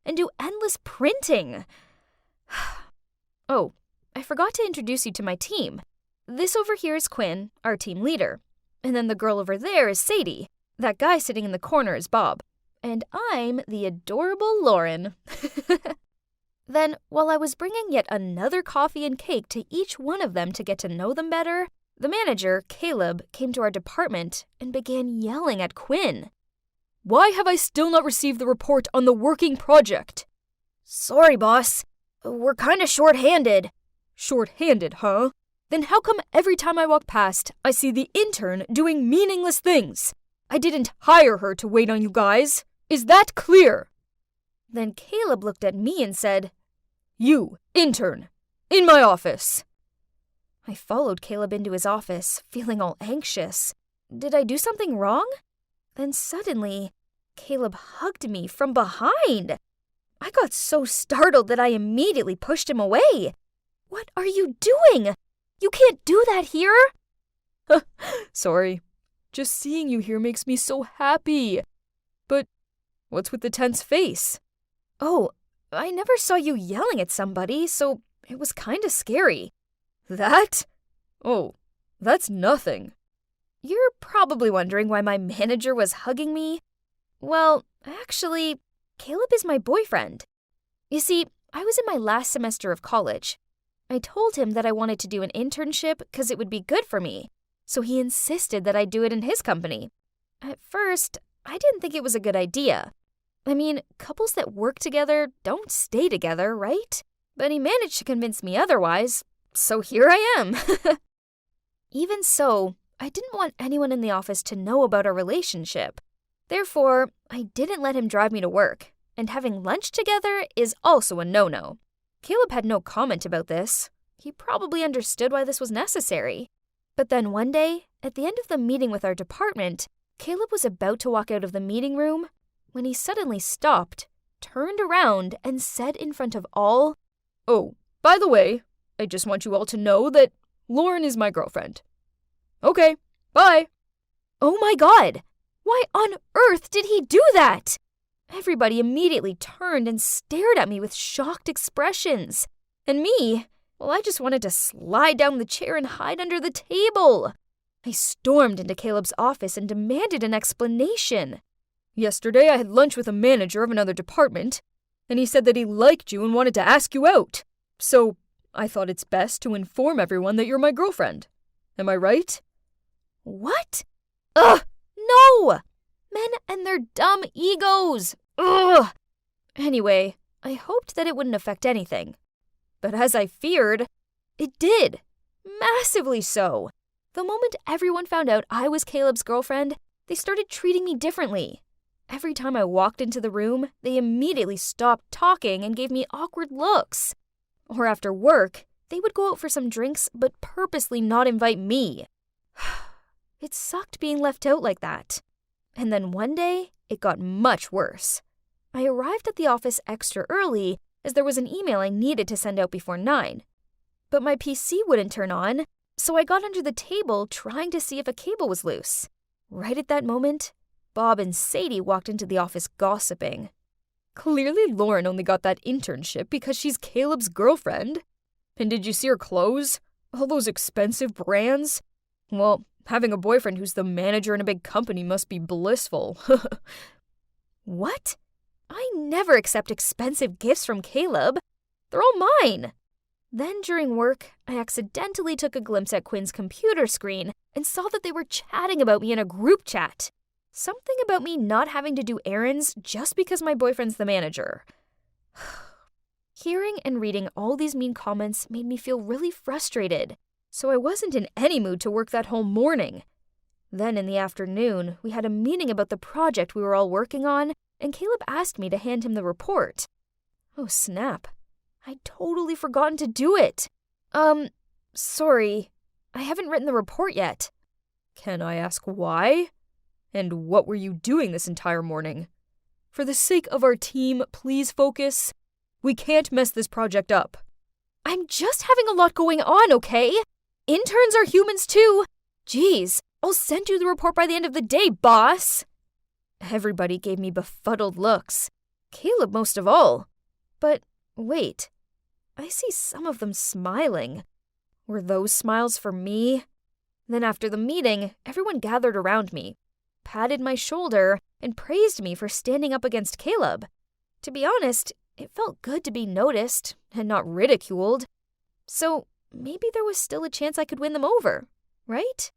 and do endless printing. Oh, I forgot to introduce you to my team. This over here is Quinn, our team leader. And then the girl over there is Sadie. That guy sitting in the corner is Bob. And I'm the adorable Lauren. Then, while I was bringing yet another coffee and cake to each one of them to get to know them better, the manager, Caleb, came to our department and began yelling at Quinn. Why have I still not received the report on the working project? Sorry, boss. We're kinda short-handed. Short-handed, huh? Then how come every time I walk past, I see the intern doing meaningless things? I didn't hire her to wait on you guys. Is that clear? Then Caleb looked at me and said, You, intern, in my office. I followed Caleb into his office, feeling all anxious. Did I do something wrong? Then suddenly, Caleb hugged me from behind. I got so startled that I immediately pushed him away. What are you doing? You can't do that here. Sorry. Just seeing you here makes me so happy. But what's with the tense face? Oh, I never saw you yelling at somebody, so it was kinda scary. That? Oh, that's nothing. You're probably wondering why my manager was hugging me. Well, actually, Caleb is my boyfriend. You see, I was in my last semester of college. I told him that I wanted to do an internship because it would be good for me, so he insisted that I do it in his company. At first, I didn't think it was a good idea. I mean, couples that work together don't stay together, right? But he managed to convince me otherwise, so here I am. Even so, I didn't want anyone in the office to know about our relationship. Therefore, I didn't let him drive me to work, and having lunch together is also a no-no. Caleb had no comment about this. He probably understood why this was necessary. But then one day, at the end of the meeting with our department, Caleb was about to walk out of the meeting room when he suddenly stopped, turned around, and said in front of all, "Oh, by the way, I just want you all to know that Lauren is my girlfriend. Okay, bye." "Oh my God! Why on earth did he do that?" Everybody immediately turned and stared at me with shocked expressions. And me, well, I just wanted to slide down the chair and hide under the table. I stormed into Caleb's office and demanded an explanation. "Yesterday I had lunch with a manager of another department, and he said that he liked you and wanted to ask you out. So I thought it's best to inform everyone that you're my girlfriend. Am I right?" What? Ugh, no! Men and their dumb egos. Ugh! Anyway, I hoped that it wouldn't affect anything. But as I feared, it did. Massively so. The moment everyone found out I was Caleb's girlfriend, they started treating me differently. Every time I walked into the room, they immediately stopped talking and gave me awkward looks. Or after work, they would go out for some drinks but purposely not invite me. It sucked being left out like that. And then one day, it got much worse. I arrived at the office extra early as there was an email I needed to send out before 9. But my PC wouldn't turn on, so I got under the table trying to see if a cable was loose. Right at that moment, Bob and Sadie walked into the office gossiping. "Clearly Lauren only got that internship because she's Caleb's girlfriend. And did you see her clothes? All those expensive brands? Well, having a boyfriend who's the manager in a big company must be blissful." What? I never accept expensive gifts from Caleb. They're all mine. Then during work, I accidentally took a glimpse at Quinn's computer screen and saw that they were chatting about me in a group chat. Something about me not having to do errands just because my boyfriend's the manager. Hearing and reading all these mean comments made me feel really frustrated, so I wasn't in any mood to work that whole morning. Then in the afternoon, we had a meeting about the project we were all working on, and Caleb asked me to hand him the report. Oh snap. I'd totally forgotten to do it. Sorry. I haven't written the report yet. "Can I ask why? And what were you doing this entire morning? For the sake of our team, please focus. We can't mess this project up." I'm just having a lot going on, okay? Interns are humans too. Jeez, I'll send you the report by the end of the day, boss. Everybody gave me befuddled looks. Caleb most of all. But wait, I see some of them smiling. Were those smiles for me? Then after the meeting, everyone gathered around me, patted my shoulder, and praised me for standing up against Caleb. To be honest, it felt good to be noticed and not ridiculed. So maybe there was still a chance I could win them over, right?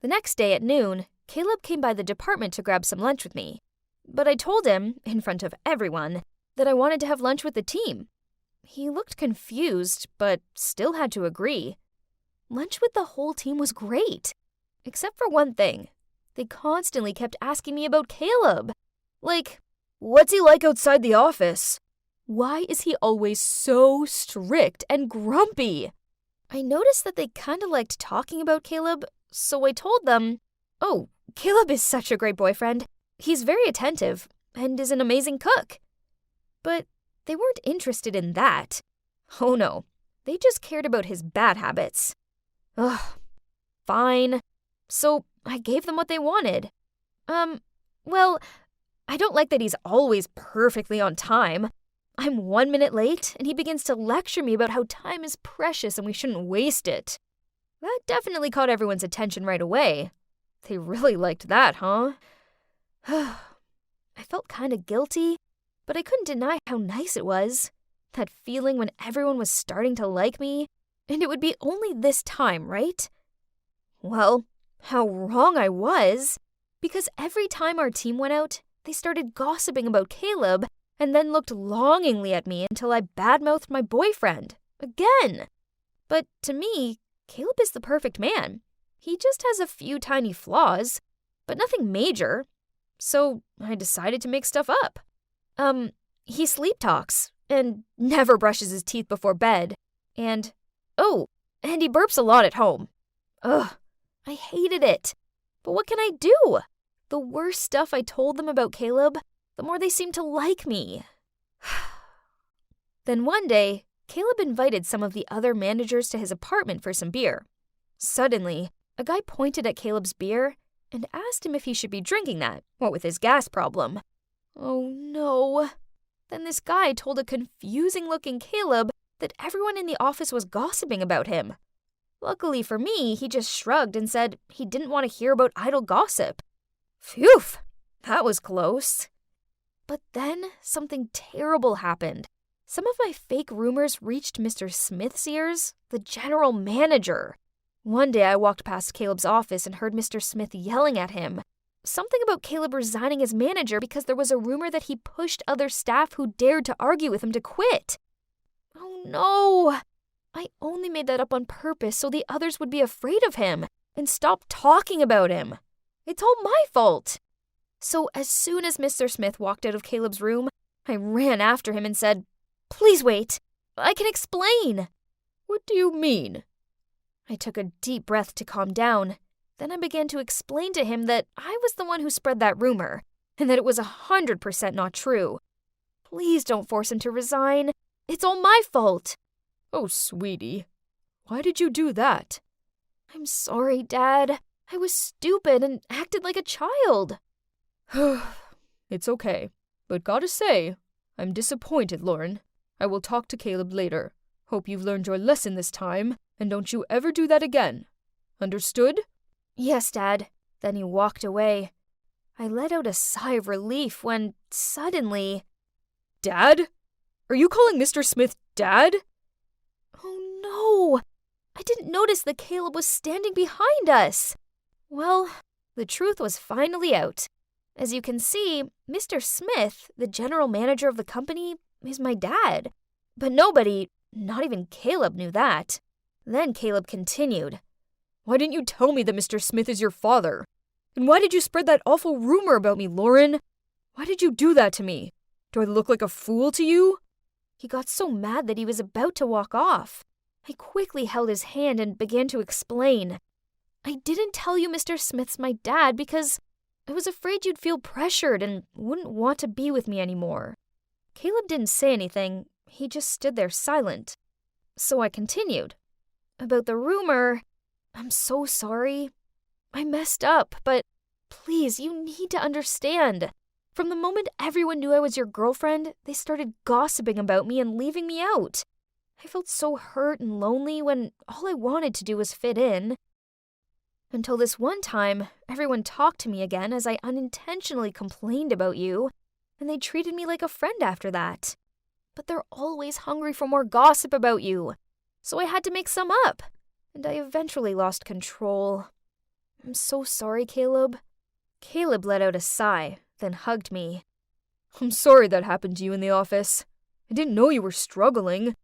The next day at noon, Caleb came by the department to grab some lunch with me. But I told him, in front of everyone, that I wanted to have lunch with the team. He looked confused, but still had to agree. Lunch with the whole team was great. Except for one thing. They constantly kept asking me about Caleb. Like, "What's he like outside the office? why is he always so strict and grumpy? I noticed that they kind of liked talking about Caleb, so I told them, "Oh, Caleb is such a great boyfriend. He's very attentive and is an amazing cook." But they weren't interested in that. Oh no, they just cared about his bad habits. Ugh, fine. So I gave them what they wanted. Well, I don't like that he's always perfectly on time. I'm 1 minute late, and he begins to lecture me about how time is precious and we shouldn't waste it. That definitely caught everyone's attention right away. They really liked that, huh? I felt kind of guilty, but I couldn't deny how nice it was. That feeling when everyone was starting to like me, and it would be only this time, right? Well, how wrong I was. Because every time our team went out, they started gossiping about Caleb and then looked longingly at me until I badmouthed my boyfriend. Again. But to me, Caleb is the perfect man. He just has a few tiny flaws, but nothing major. So I decided to make stuff up. He sleep talks and never brushes his teeth before bed. And, Oh, and he burps a lot at home. Ugh, I hated it. But what can I do? The worse stuff I told them about Caleb, the more they seemed to like me. Then one day, Caleb invited some of the other managers to his apartment for some beer. Suddenly, a guy pointed at Caleb's beer and asked him if he should be drinking that, what with his gas problem. Oh no. Then this guy told a confusing-looking Caleb that everyone in the office was gossiping about him. Luckily for me, he just shrugged and said he didn't want to hear about idle gossip. Phew, that was close. But then something terrible happened. Some of my fake rumors reached Mr. Smith's ears, the general manager. One day I walked past Caleb's office and heard Mr. Smith yelling at him. Something about Caleb resigning as manager because there was a rumor that he pushed other staff who dared to argue with him to quit. Oh no! I only made that up on purpose so the others would be afraid of him and stop talking about him. It's all my fault. So as soon as Mr. Smith walked out of Caleb's room, I ran after him and said, "Please wait. I can explain." What do you mean? I took a deep breath to calm down. Then I began to explain to him that I was the one who spread that rumor, and that it was 100% not true. Please don't force him to resign. It's all my fault. Oh, sweetie. Why did you do that? I'm sorry, Dad. I was stupid and acted like a child. It's okay. But gotta say, I'm disappointed, Lauren. I will talk to Caleb later. Hope you've learned your lesson this time, and don't you ever do that again. Understood? Yes, Dad. Then he walked away. I let out a sigh of relief when, suddenly... Dad? Are you calling Mr. Smith Dad? Oh no! I didn't notice that Caleb was standing behind us. Well, the truth was finally out. As you can see, Mr. Smith, the general manager of the company, is my dad. But nobody, not even Caleb, knew that. Then Caleb continued. Why didn't you tell me that Mr. Smith is your father? And why did you spread that awful rumor about me, Lauren? Why did you do that to me? Do I look like a fool to you? He got so mad that he was about to walk off. I quickly held his hand and began to explain. I didn't tell you Mr. Smith's my dad because I was afraid you'd feel pressured and wouldn't want to be with me anymore. Caleb didn't say anything. He just stood there silent. So I continued. About the rumor, I'm so sorry. I messed up, but please, you need to understand. From the moment everyone knew I was your girlfriend, they started gossiping about me and leaving me out. I felt so hurt and lonely when all I wanted to do was fit in. Until this one time, everyone talked to me again as I unintentionally complained about you, and they treated me like a friend after that. But they're always hungry for more gossip about you, so I had to make some up, and I eventually lost control. I'm so sorry, Caleb. Caleb let out a sigh, then hugged me. I'm sorry that happened to you in the office. I didn't know you were struggling.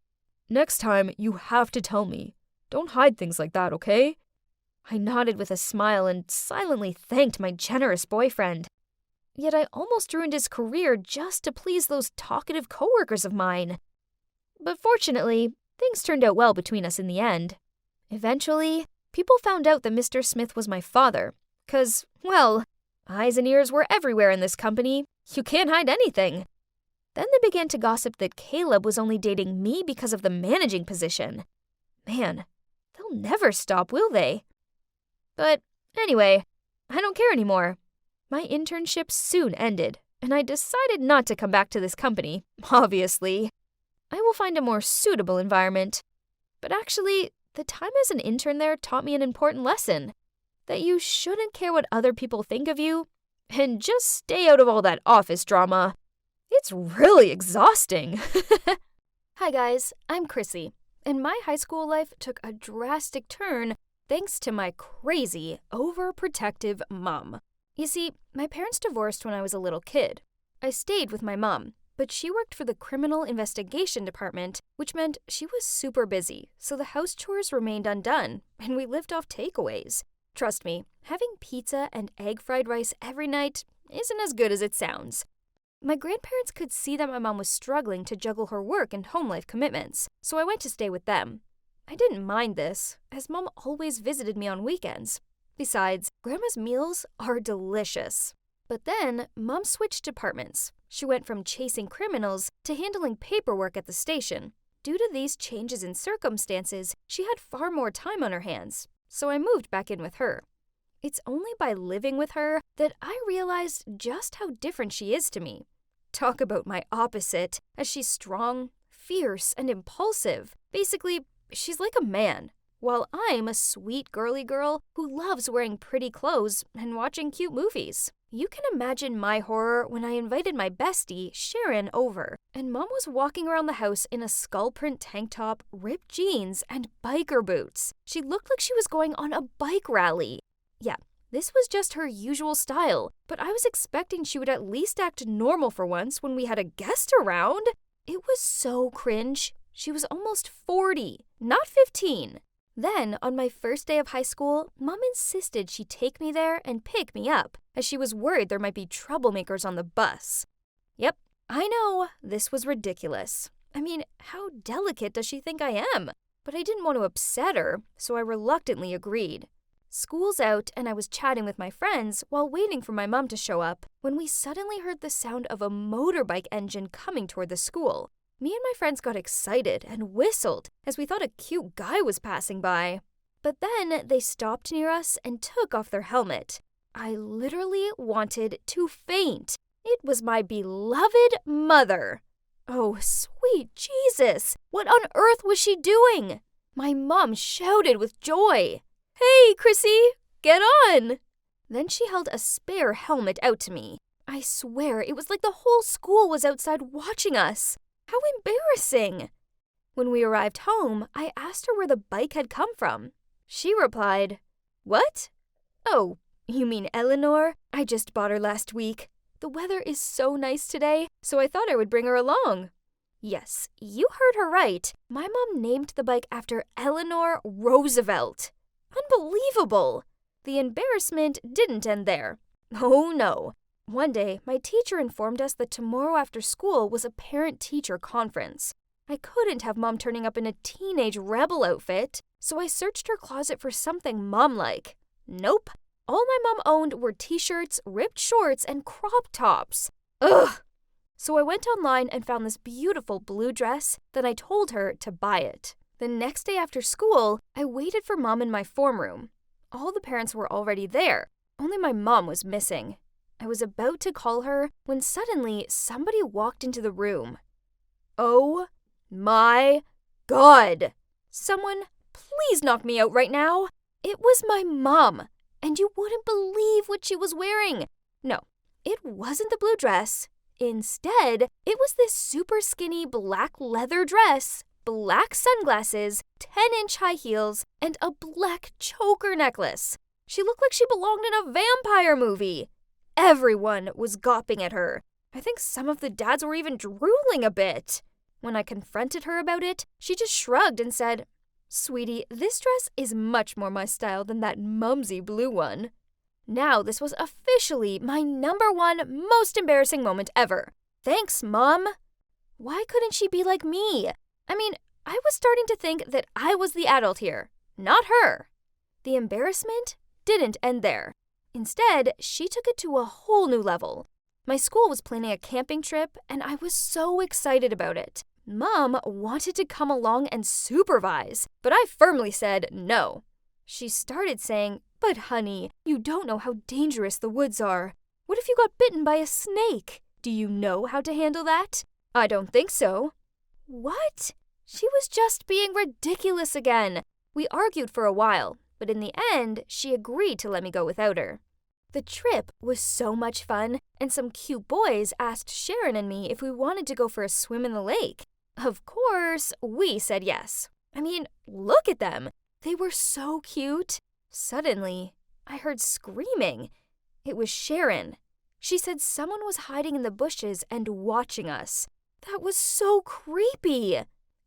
Next time, you have to tell me. Don't hide things like that, okay? I nodded with a smile and silently thanked my generous boyfriend. Yet I almost ruined his career just to please those talkative coworkers of mine. But fortunately, things turned out well between us in the end. Eventually, people found out that Mr. Smith was my father, 'cause, well, eyes and ears were everywhere in this company. You can't hide anything. Then they began to gossip that Caleb was only dating me because of the managing position. Man, they'll never stop, will they? But anyway, I don't care anymore. My internship soon ended, and I decided not to come back to this company, obviously. I will find a more suitable environment. But actually, the time as an intern there taught me an important lesson. That you shouldn't care what other people think of you, and just stay out of all that office drama. It's really exhausting. Hi guys, I'm Chrissy, and my high school life took a drastic turn thanks to my crazy, overprotective mom. You see, my parents divorced when I was a little kid. I stayed with my mom, but she worked for the criminal investigation department, which meant she was super busy, so the house chores remained undone, and we lived off takeaways. Trust me, having pizza and egg fried rice every night isn't as good as it sounds. My grandparents could see that my mom was struggling to juggle her work and home life commitments, so I went to stay with them. I didn't mind this, as Mom always visited me on weekends. Besides, Grandma's meals are delicious. But then, Mom switched departments. She went from chasing criminals to handling paperwork at the station. Due to these changes in circumstances, she had far more time on her hands, so I moved back in with her. It's only by living with her that I realized just how different she is to me. Talk about my opposite, as she's strong, fierce, and impulsive. Basically, she's like a man, while I'm a sweet girly girl who loves wearing pretty clothes and watching cute movies. You can imagine my horror when I invited my bestie, Sharon, over, and Mom was walking around the house in a skull print tank top, ripped jeans, and biker boots. She looked like she was going on a bike rally. Yeah, this was just her usual style, but I was expecting she would at least act normal for once when we had a guest around. It was so cringe. She was almost 40, not 15. Then, on my first day of high school, Mom insisted she take me there and pick me up, as she was worried there might be troublemakers on the bus. Yep, I know, this was ridiculous. I mean, how delicate does she think I am? But I didn't want to upset her, so I reluctantly agreed. School's out, and I was chatting with my friends while waiting for my mom to show up, when we suddenly heard the sound of a motorbike engine coming toward the school. Me and my friends got excited and whistled as we thought a cute guy was passing by. But then they stopped near us and took off their helmet. I literally wanted to faint. It was my beloved mother. Oh, sweet Jesus! What on earth was she doing? My mom shouted with joy. "Hey, Chrissy, get on!" Then she held a spare helmet out to me. I swear it was like the whole school was outside watching us. How embarrassing! When we arrived home, I asked her where the bike had come from. She replied, "What? Oh, you mean Eleanor? I just bought her last week. The weather is so nice today, so I thought I would bring her along." Yes, you heard her right. My mom named the bike after Eleanor Roosevelt. Unbelievable! The embarrassment didn't end there. Oh no. One day, my teacher informed us that tomorrow after school was a parent-teacher conference. I couldn't have Mom turning up in a teenage rebel outfit, so I searched her closet for something mom-like. Nope. All my mom owned were t-shirts, ripped shorts, and crop tops. Ugh! So I went online and found this beautiful blue dress, then I told her to buy it. The next day after school, I waited for Mom in my form room. All the parents were already there, only my mom was missing. I was about to call her when suddenly somebody walked into the room. Oh my God! Someone, please knock me out right now. It was my mom, and you wouldn't believe what she was wearing. No, it wasn't the blue dress. Instead, it was this super skinny black leather dress, black sunglasses, 10-inch high heels, and a black choker necklace. She looked like she belonged in a vampire movie. Everyone was gawping at her. I think some of the dads were even drooling a bit. When I confronted her about it, she just shrugged and said, "Sweetie, this dress is much more my style than that mumsy blue one." Now this was officially my #1 most embarrassing moment ever. Thanks, Mom. Why couldn't she be like me? I mean, I was starting to think that I was the adult here, not her. The embarrassment didn't end there. Instead, she took it to a whole new level. My school was planning a camping trip, and I was so excited about it. Mom wanted to come along and supervise, but I firmly said no. She started saying, "But honey, you don't know how dangerous the woods are. What if you got bitten by a snake? Do you know how to handle that?" "I don't think so." What? She was just being ridiculous again. We argued for a while, but in the end, she agreed to let me go without her. The trip was so much fun, and some cute boys asked Sharon and me if we wanted to go for a swim in the lake. Of course, we said yes. I mean, look at them. They were so cute. Suddenly, I heard screaming. It was Sharon. She said someone was hiding in the bushes and watching us. That was so creepy.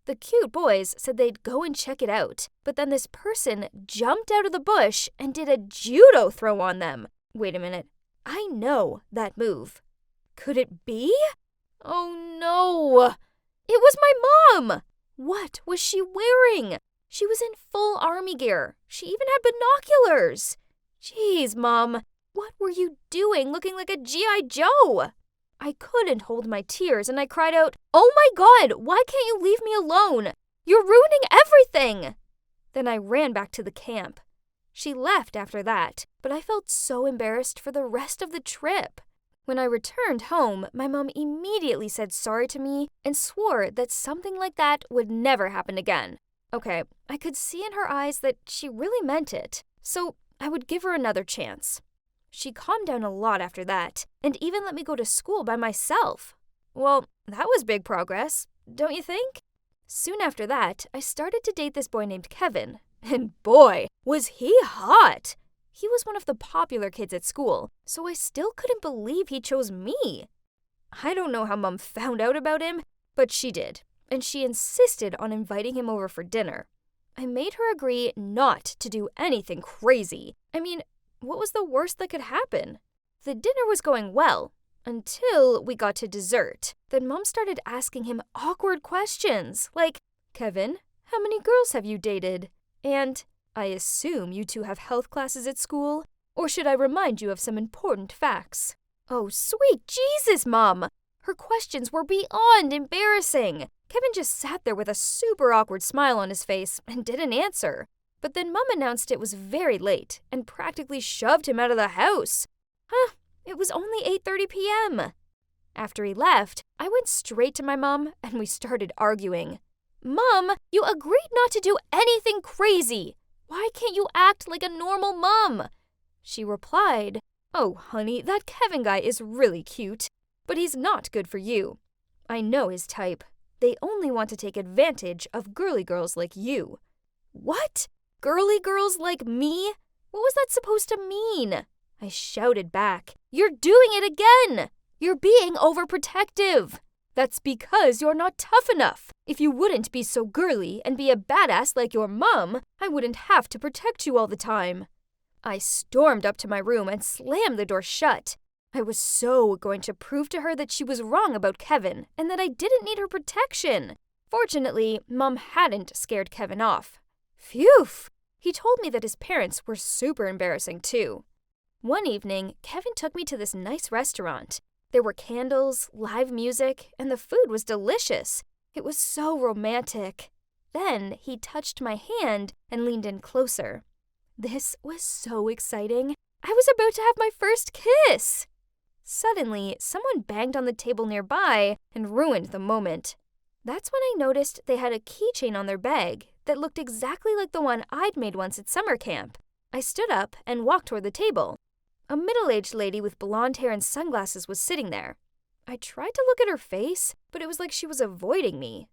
The cute boys said they'd go and check it out, but then this person jumped out of the bush and did a judo throw on them. Wait a minute. I know that move. Could it be? Oh no! It was my mom! What was she wearing? She was in full army gear. She even had binoculars. Jeez, Mom, what were you doing looking like a G.I. Joe? I couldn't hold my tears and I cried out, "Oh my God, why can't you leave me alone? You're ruining everything!" Then I ran back to the camp. She left after that, but I felt so embarrassed for the rest of the trip. When I returned home, my mom immediately said sorry to me and swore that something like that would never happen again. Okay, I could see in her eyes that she really meant it, so I would give her another chance. She calmed down a lot after that, and even let me go to school by myself. Well, that was big progress, don't you think? Soon after that, I started to date this boy named Kevin, and boy, was he hot! He was one of the popular kids at school, so I still couldn't believe he chose me. I don't know how Mom found out about him, but she did, and she insisted on inviting him over for dinner. I made her agree not to do anything crazy. I mean, what was the worst that could happen? The dinner was going well, until we got to dessert. Then Mom started asking him awkward questions, like, "Kevin, how many girls have you dated?" And, "I assume you two have health classes at school? Or should I remind you of some important facts?" Oh, sweet Jesus, Mom! Her questions were beyond embarrassing. Kevin just sat there with a super awkward smile on his face and didn't answer. But then Mom announced it was very late and practically shoved him out of the house. It was only 8:30 p.m. After he left, I went straight to my mom and we started arguing. "Mom, you agreed not to do anything crazy. Why can't you act like a normal mom?" She replied, "Oh, honey, that Kevin guy is really cute, but he's not good for you. I know his type. They only want to take advantage of girly girls like you." What? Girly girls like me? What was that supposed to mean? I shouted back, "You're doing it again! You're being overprotective. That's because you're not tough enough. If you wouldn't be so girly and be a badass like your mom, I wouldn't have to protect you all the time." I stormed up to my room and slammed the door shut. I was so going to prove to her that she was wrong about Kevin and that I didn't need her protection. Fortunately, Mom hadn't scared Kevin off. Phew! He told me that his parents were super embarrassing too. One evening, Kevin took me to this nice restaurant. There were candles, live music, and the food was delicious. It was so romantic. Then he touched my hand and leaned in closer. This was so exciting. I was about to have my first kiss. Suddenly, someone banged on the table nearby and ruined the moment. That's when I noticed they had a keychain on their bag that looked exactly like the one I'd made once at summer camp. I stood up and walked toward the table. A middle-aged lady with blonde hair and sunglasses was sitting there. I tried to look at her face, but it was like she was avoiding me.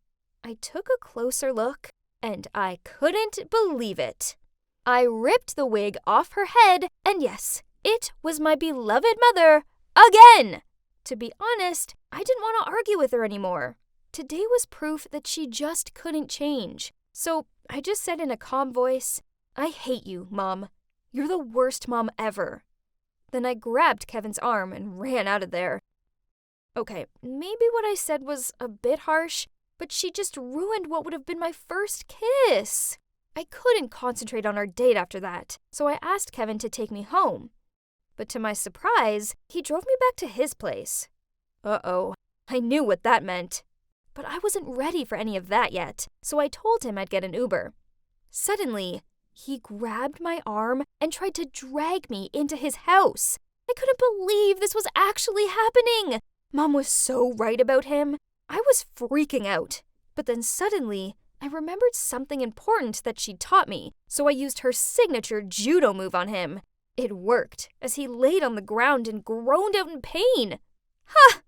I took a closer look, and I couldn't believe it. I ripped the wig off her head, and yes, it was my beloved mother again! To be honest, I didn't want to argue with her anymore. Today was proof that she just couldn't change. So I just said in a calm voice, "I hate you, Mom. You're the worst mom ever." Then I grabbed Kevin's arm and ran out of there. Okay, maybe what I said was a bit harsh, but she just ruined what would have been my first kiss. I couldn't concentrate on our date after that, so I asked Kevin to take me home. But to my surprise, he drove me back to his place. Uh-oh, I knew what that meant. But I wasn't ready for any of that yet, so I told him I'd get an Uber. Suddenly, he grabbed my arm and tried to drag me into his house. I couldn't believe this was actually happening. Mom was so right about him. I was freaking out. But then suddenly, I remembered something important that she'd taught me, so I used her signature judo move on him. It worked, as he laid on the ground and groaned out in pain. Ha!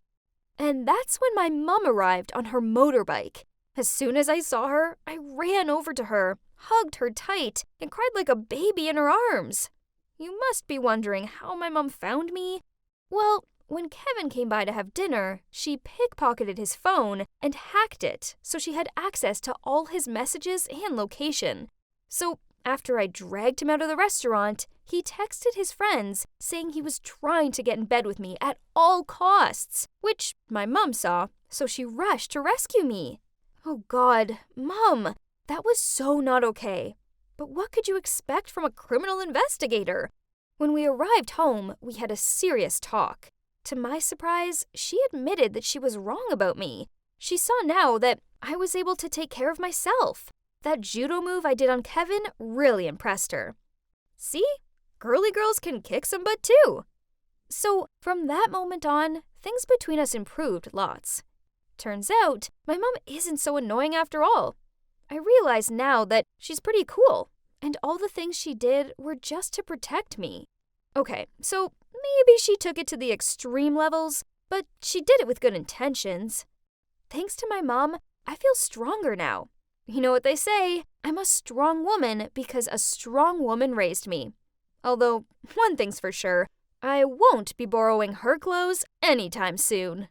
And that's when my mom arrived on her motorbike. As soon as I saw her, I ran over to her, hugged her tight, and cried like a baby in her arms. You must be wondering how my mom found me. Well, when Kevin came by to have dinner, she pickpocketed his phone and hacked it so she had access to all his messages and location. So after I dragged him out of the restaurant, he texted his friends saying he was trying to get in bed with me at all costs, which my mom saw, so she rushed to rescue me. Oh God, Mom, That was so not okay. But what could you expect from a criminal investigator? When we arrived home, we had a serious talk. To my surprise, she admitted that she was wrong about me. She saw now that I was able to take care of myself. That judo move I did on Kevin really impressed her. See? Girly girls can kick some butt too. So from that moment on, things between us improved lots. Turns out, my mom isn't so annoying after all. I realize now that she's pretty cool, and all the things she did were just to protect me. Okay, so maybe she took it to the extreme levels, but she did it with good intentions. Thanks to my mom, I feel stronger now. You know what they say, I'm a strong woman because a strong woman raised me. Although, one thing's for sure, I won't be borrowing her clothes anytime soon.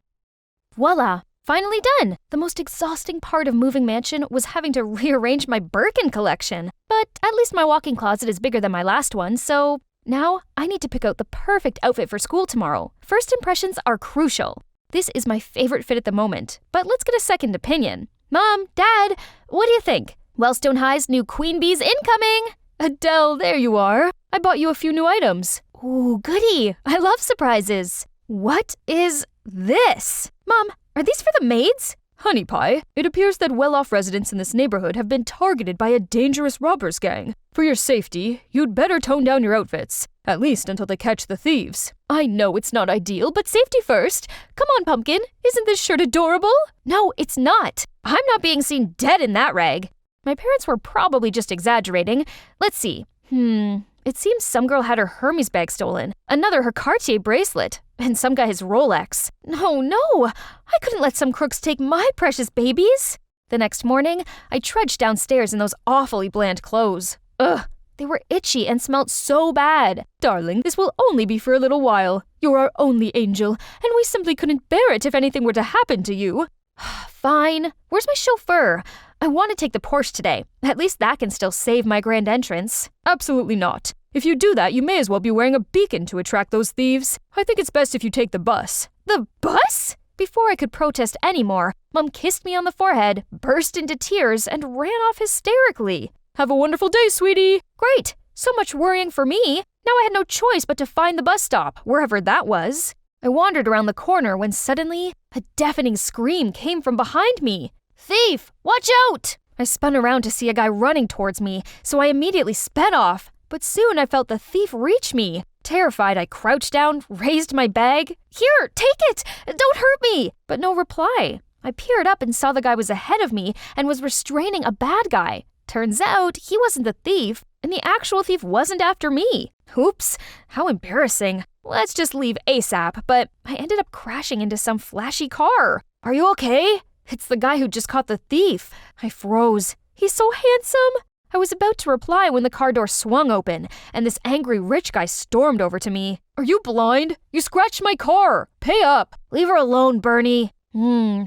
Voila! Finally done! The most exhausting part of moving mansion was having to rearrange my Birkin collection. But at least my walk-in closet is bigger than my last one, so now I need to pick out the perfect outfit for school tomorrow. First impressions are crucial. This is my favorite fit at the moment, but let's get a second opinion. Mom, Dad, what do you think? Wellstone High's new Queen Bee's incoming! Adele, there you are. I bought you a few new items. Ooh, goody. I love surprises. What is this? Mom, are these for the maids? Honey Pie, it appears that well-off residents in this neighborhood have been targeted by a dangerous robbers gang. For your safety, you'd better tone down your outfits, at least until they catch the thieves. I know it's not ideal, but safety first. Come on, Pumpkin, isn't this shirt adorable? No, it's not. I'm not being seen dead in that rag. My parents were probably just exaggerating. Let's see. It seems some girl had her Hermes bag stolen, another her Cartier bracelet, and some guy his Rolex. No, I couldn't let some crooks take my precious babies. The next morning, I trudged downstairs in those awfully bland clothes. Ugh, they were itchy and smelled so bad. Darling, this will only be for a little while. You're our only angel, and we simply couldn't bear it if anything were to happen to you. Fine. Where's my chauffeur? I want to take the Porsche today. At least that can still save my grand entrance. Absolutely not. If you do that, you may as well be wearing a beacon to attract those thieves. I think it's best if you take the bus. The bus? Before I could protest anymore, Mom kissed me on the forehead, burst into tears, and ran off hysterically. Have a wonderful day, sweetie. Great. So much worrying for me. Now I had no choice but to find the bus stop, wherever that was. I wandered around the corner when suddenly a deafening scream came from behind me. Thief! Watch out! I spun around to see a guy running towards me, so I immediately sped off. But soon I felt the thief reach me. Terrified, I crouched down, raised my bag. Here, take it! Don't hurt me! But no reply. I peered up and saw the guy was ahead of me and was restraining a bad guy. Turns out he wasn't the thief, and the actual thief wasn't after me. Oops, how embarrassing. Let's just leave ASAP, but I ended up crashing into some flashy car. Are you okay? It's the guy who just caught the thief. I froze. He's so handsome. I was about to reply when the car door swung open, and this angry rich guy stormed over to me. Are you blind? You scratched my car. Pay up. Leave her alone, Bernie.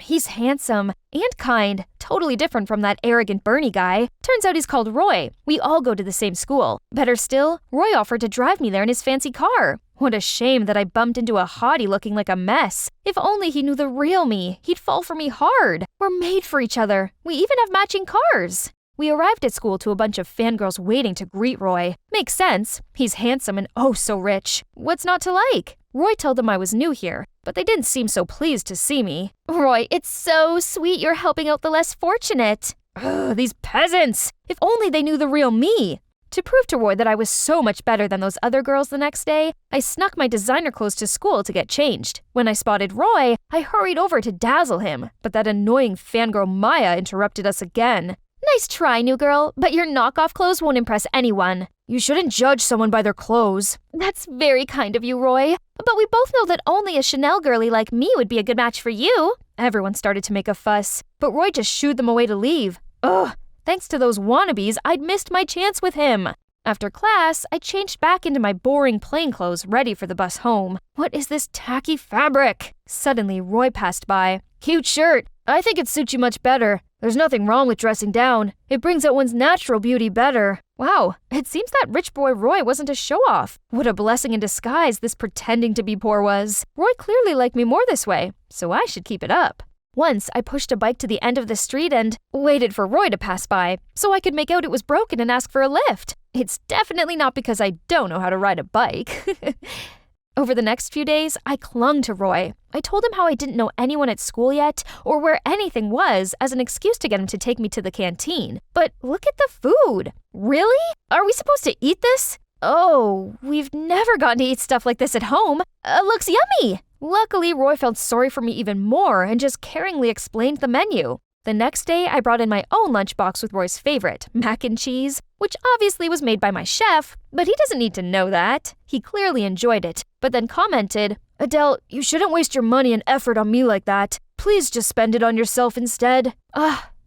He's handsome and kind, totally different from that arrogant Bernie guy. Turns out he's called Roy. We all go to the same school. Better still, Roy offered to drive me there in his fancy car. What a shame that I bumped into a hottie looking like a mess. If only he knew the real me, he'd fall for me hard. We're made for each other. We even have matching cars. We arrived at school to a bunch of fangirls waiting to greet Roy. Makes sense. He's handsome and oh so rich. What's not to like? Roy told them I was new here, but they didn't seem so pleased to see me. Roy, it's so sweet you're helping out the less fortunate. Ugh, these peasants! If only they knew the real me. To prove to Roy that I was so much better than those other girls the next day, I snuck my designer clothes to school to get changed. When I spotted Roy, I hurried over to dazzle him, but that annoying fangirl Maya interrupted us again. Nice try, new girl, but your knockoff clothes won't impress anyone. You shouldn't judge someone by their clothes. That's very kind of you, Roy. But we both know that only a Chanel girlie like me would be a good match for you. Everyone started to make a fuss, but Roy just shooed them away to leave. Ugh, thanks to those wannabes, I'd missed my chance with him. After class, I changed back into my boring plain clothes, ready for the bus home. What is this tacky fabric? Suddenly, Roy passed by. Cute shirt. I think it suits you much better. There's nothing wrong with dressing down. It brings out one's natural beauty better. Wow, it seems that rich boy Roy wasn't a show-off. What a blessing in disguise this pretending to be poor was. Roy clearly liked me more this way, so I should keep it up. Once, I pushed a bike to the end of the street and waited for Roy to pass by so I could make out it was broken and ask for a lift. It's definitely not because I don't know how to ride a bike. Over the next few days, I clung to Roy. I told him how I didn't know anyone at school yet or where anything was as an excuse to get him to take me to the canteen. But look at the food. Really? Are we supposed to eat this? Oh, we've never gotten to eat stuff like this at home. Looks yummy. Luckily, Roy felt sorry for me even more and just caringly explained the menu. The next day, I brought in my own lunchbox with Roy's favorite, mac and cheese, which obviously was made by my chef, but he doesn't need to know that. He clearly enjoyed it, but then commented, "Adele, you shouldn't waste your money and effort on me like that. Please just spend it on yourself instead."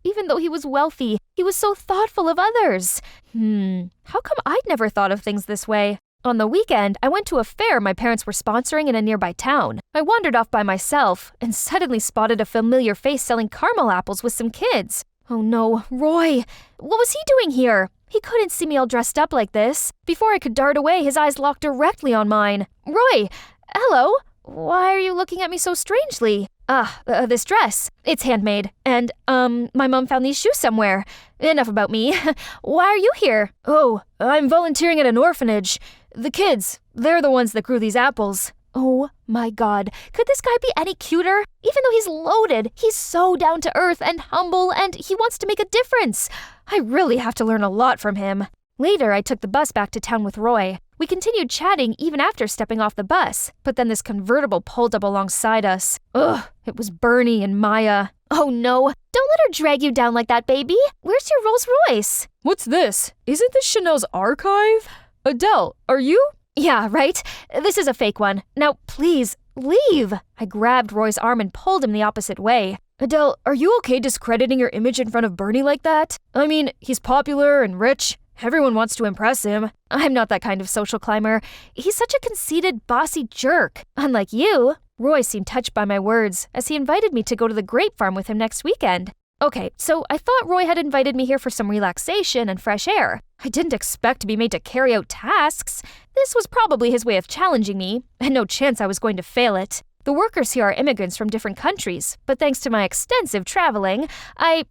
Even though he was wealthy, he was so thoughtful of others. How come I'd never thought of things this way? On the weekend, I went to a fair my parents were sponsoring in a nearby town. I wandered off by myself and suddenly spotted a familiar face selling caramel apples with some kids. Oh no, Roy! What was he doing here? He couldn't see me all dressed up like this. Before I could dart away, his eyes locked directly on mine. Roy! Hello? Why are you looking at me so strangely? This dress. It's handmade. And, my mom found these shoes somewhere. Enough about me. Why are you here? Oh, I'm volunteering at an orphanage. The kids, they're the ones that grew these apples. Oh my God, could this guy be any cuter? Even though he's loaded, he's so down to earth and humble and he wants to make a difference. I really have to learn a lot from him. Later, I took the bus back to town with Roy. We continued chatting even after stepping off the bus, but then this convertible pulled up alongside us. It was Bernie and Maya. Oh no, don't let her drag you down like that, baby. Where's your Rolls Royce? What's this? Isn't this Chanel's archive? Adele, are you? Yeah, right? This is a fake one. Now, please, leave. I grabbed Roy's arm and pulled him the opposite way. Adele, are you okay discrediting your image in front of Bernie like that? I mean, he's popular and rich. Everyone wants to impress him. I'm not that kind of social climber. He's such a conceited, bossy jerk. Unlike you. Roy seemed touched by my words as he invited me to go to the grape farm with him next weekend. Okay, so I thought Roy had invited me here for some relaxation and fresh air. I didn't expect to be made to carry out tasks. This was probably his way of challenging me, and no chance I was going to fail it. The workers here are immigrants from different countries, but thanks to my extensive traveling, I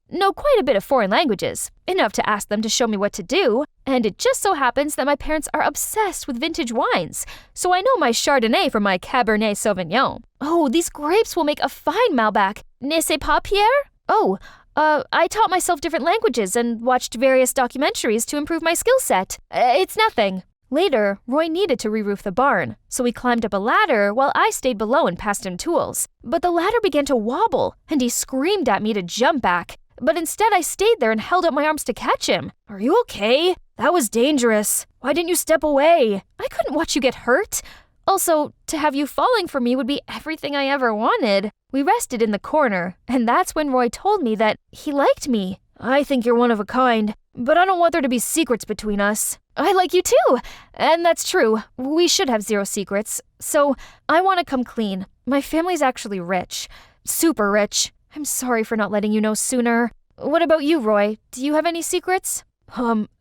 know quite a bit of foreign languages, enough to ask them to show me what to do, and it just so happens that my parents are obsessed with vintage wines, so I know my Chardonnay from my Cabernet Sauvignon. Oh, these grapes will make a fine Malbec. Ne sais pas, Pierre? Oh, I taught myself different languages and watched various documentaries to improve my skill set. It's nothing. Later, Roy needed to re-roof the barn, so he climbed up a ladder while I stayed below and passed him tools. But the ladder began to wobble, and he screamed at me to jump back. But instead, I stayed there and held up my arms to catch him. Are you okay? That was dangerous. Why didn't you step away? I couldn't watch you get hurt. Also, to have you falling for me would be everything I ever wanted. We rested in the corner, and that's when Roy told me that he liked me. I think you're one of a kind, but I don't want there to be secrets between us. I like you too, and that's true. We should have zero secrets. So, I want to come clean. My family's actually rich. Super rich. I'm sorry for not letting you know sooner. What about you, Roy? Do you have any secrets?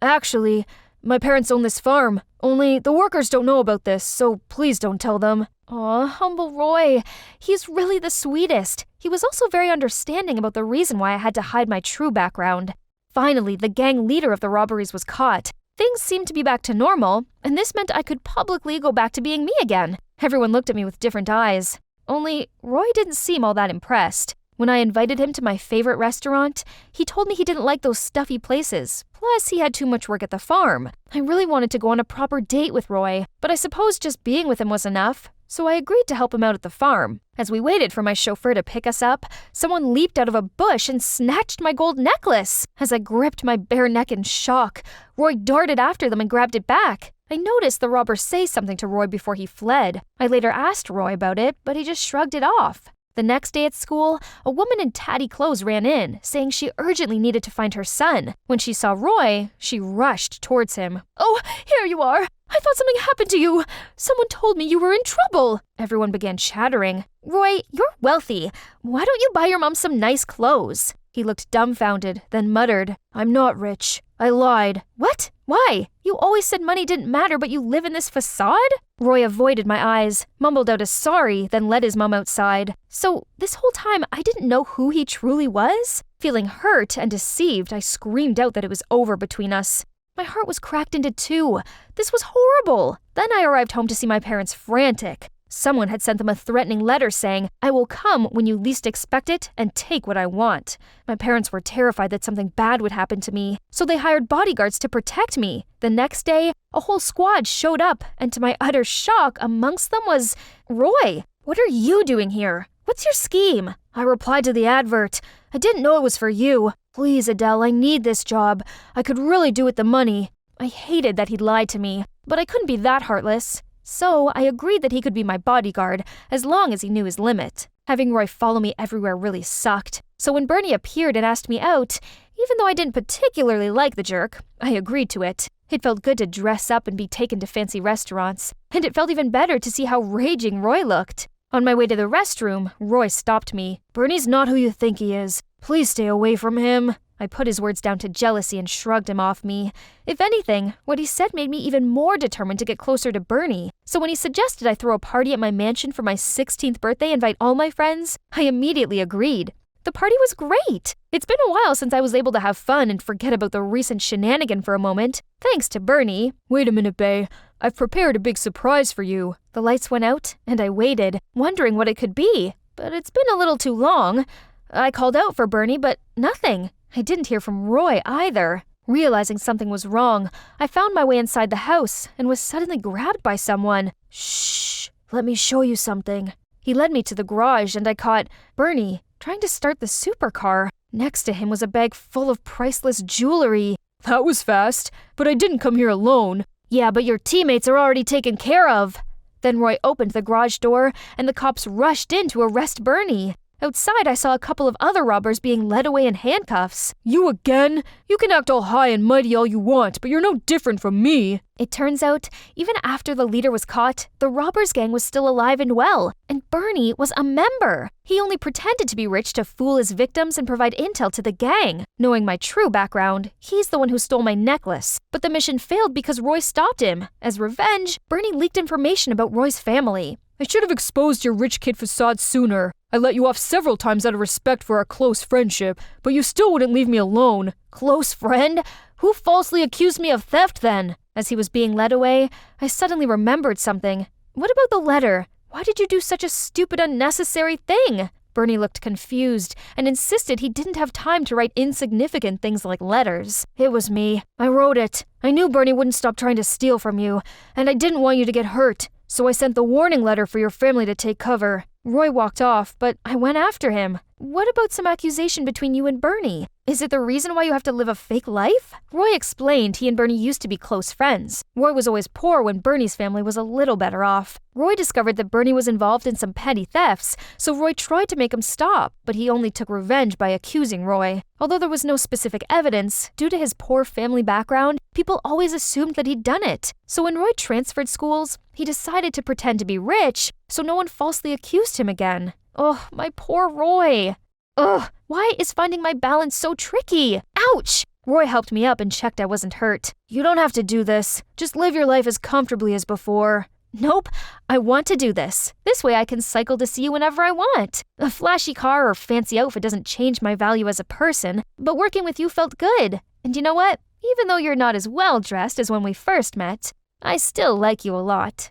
Actually, my parents own this farm. Only the workers don't know about this, so please don't tell them. Aw, humble Roy. He's really the sweetest. He was also very understanding about the reason why I had to hide my true background. Finally, the gang leader of the robberies was caught. Things seemed to be back to normal, and this meant I could publicly go back to being me again. Everyone looked at me with different eyes. Only, Roy didn't seem all that impressed. When I invited him to my favorite restaurant, he told me he didn't like those stuffy places. Plus, he had too much work at the farm. I really wanted to go on a proper date with Roy, but I suppose just being with him was enough. So I agreed to help him out at the farm. As we waited for my chauffeur to pick us up, someone leaped out of a bush and snatched my gold necklace. As I gripped my bare neck in shock, Roy darted after them and grabbed it back. I noticed the robber say something to Roy before he fled. I later asked Roy about it, but he just shrugged it off. The next day at school, a woman in tatty clothes ran in, saying she urgently needed to find her son. When she saw Roy, she rushed towards him. "Oh, here you are! I thought something happened to you! Someone told me you were in trouble!" Everyone began chattering. "Roy, you're wealthy. Why don't you buy your mom some nice clothes?" He looked dumbfounded, then muttered, "I'm not rich. I lied." "What? Why? You always said money didn't matter, but you live in this facade? Roy avoided my eyes, mumbled out a sorry, then led his mum outside. So this whole time, I didn't know who he truly was? Feeling hurt and deceived, I screamed out that it was over between us. My heart was cracked into two. This was horrible. Then I arrived home to see my parents frantic. Someone had sent them a threatening letter saying, "I will come when you least expect it and take what I want." My parents were terrified that something bad would happen to me, so they hired bodyguards to protect me. The next day, a whole squad showed up, and to my utter shock, amongst them was Roy. "What are you doing here? What's your scheme?" I replied to the advert. "I didn't know it was for you. Please, Adele, I need this job. I could really do with the money." I hated that he'd lied to me, but I couldn't be that heartless. So I agreed that he could be my bodyguard, as long as he knew his limit. Having Roy follow me everywhere really sucked. So when Bernie appeared and asked me out, even though I didn't particularly like the jerk, I agreed to it. It felt good to dress up and be taken to fancy restaurants, and it felt even better to see how raging Roy looked. On my way to the restroom, Roy stopped me. "Bernie's not who you think he is. Please stay away from him." I put his words down to jealousy and shrugged him off me. If anything, what he said made me even more determined to get closer to Bernie. So when he suggested I throw a party at my mansion for my 16th birthday and invite all my friends, I immediately agreed. The party was great. It's been a while since I was able to have fun and forget about the recent shenanigan for a moment, thanks to Bernie. "Wait a minute, Bae. I've prepared a big surprise for you." The lights went out, and I waited, wondering what it could be. But it's been a little too long. I called out for Bernie, but nothing. I didn't hear from Roy either. Realizing something was wrong, I found my way inside the house and was suddenly grabbed by someone. "Shh, let me show you something." He led me to the garage and I caught Bernie trying to start the supercar. Next to him was a bag full of priceless jewelry. "That was fast, but I didn't come here alone." "Yeah, but your teammates are already taken care of." Then Roy opened the garage door and the cops rushed in to arrest Bernie. Outside, I saw a couple of other robbers being led away in handcuffs. "You again? You can act all high and mighty all you want, but you're no different from me." It turns out, even after the leader was caught, the robbers gang was still alive and well, and Bernie was a member. He only pretended to be rich to fool his victims and provide intel to the gang. Knowing my true background, he's the one who stole my necklace, but the mission failed because Roy stopped him. As revenge, Bernie leaked information about Roy's family. "I should have exposed your rich kid facade sooner. I let you off several times out of respect for our close friendship, but you still wouldn't leave me alone." "Close friend? Who falsely accused me of theft then?" As he was being led away, I suddenly remembered something. "What about the letter? Why did you do such a stupid, unnecessary thing?" Bernie looked confused and insisted he didn't have time to write insignificant things like letters. "It was me. I wrote it. I knew Bernie wouldn't stop trying to steal from you, and I didn't want you to get hurt. So I sent the warning letter for your family to take cover." Roy walked off, but I went after him. "What about some accusation between you and Bernie? Is it the reason why you have to live a fake life?" Roy explained he and Bernie used to be close friends. Roy was always poor when Bernie's family was a little better off. Roy discovered that Bernie was involved in some petty thefts, so Roy tried to make him stop, but he only took revenge by accusing Roy. Although there was no specific evidence, due to his poor family background, people always assumed that he'd done it. So when Roy transferred schools, he decided to pretend to be rich, so no one falsely accused him again. Oh, my poor Roy. Ugh, why is finding my balance so tricky? Ouch! Roy helped me up and checked I wasn't hurt. "You don't have to do this. Just live your life as comfortably as before." "Nope, I want to do this. This way I can cycle to see you whenever I want. A flashy car or fancy outfit doesn't change my value as a person, but working with you felt good. And you know what? Even though you're not as well dressed as when we first met, I still like you a lot."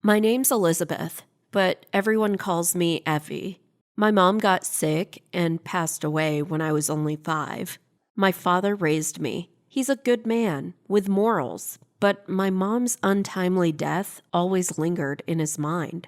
My name's Elizabeth, but everyone calls me Effie. My mom got sick and passed away when I was only 5. My father raised me. He's a good man with morals, but my mom's untimely death always lingered in his mind.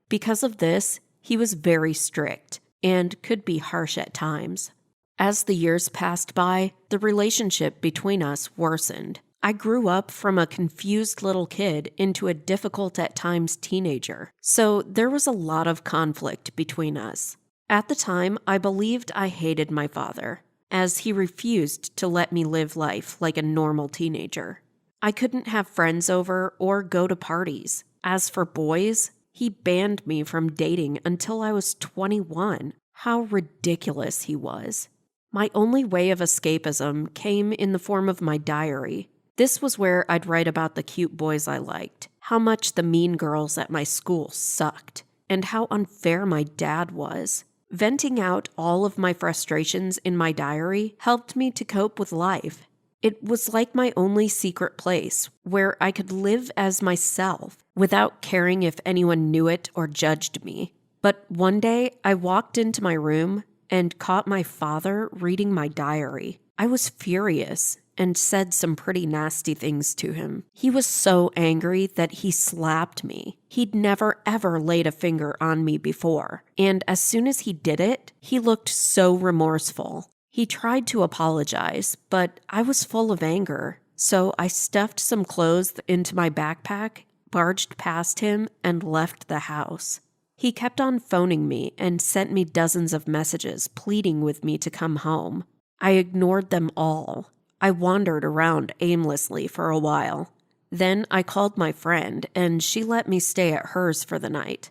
Because of this, he was very strict and could be harsh at times. As the years passed by, the relationship between us worsened. I grew up from a confused little kid into a difficult at times teenager, so there was a lot of conflict between us. At the time, I believed I hated my father, as he refused to let me live life like a normal teenager. I couldn't have friends over or go to parties. As for boys, he banned me from dating until I was 21. How ridiculous he was. My only way of escapism came in the form of my diary. This was where I'd write about the cute boys I liked, how much the mean girls at my school sucked, and how unfair my dad was. Venting out all of my frustrations in my diary helped me to cope with life. It was like my only secret place where I could live as myself without caring if anyone knew it or judged me. But one day, I walked into my room and caught my father reading my diary. I was furious and said some pretty nasty things to him. He was so angry that he slapped me. He'd never ever laid a finger on me before, and as soon as he did it, he looked so remorseful. He tried to apologize, but I was full of anger, so I stuffed some clothes into my backpack, barged past him, and left the house. He kept on phoning me and sent me dozens of messages pleading with me to come home. I ignored them all. I wandered around aimlessly for a while. Then I called my friend, and she let me stay at hers for the night.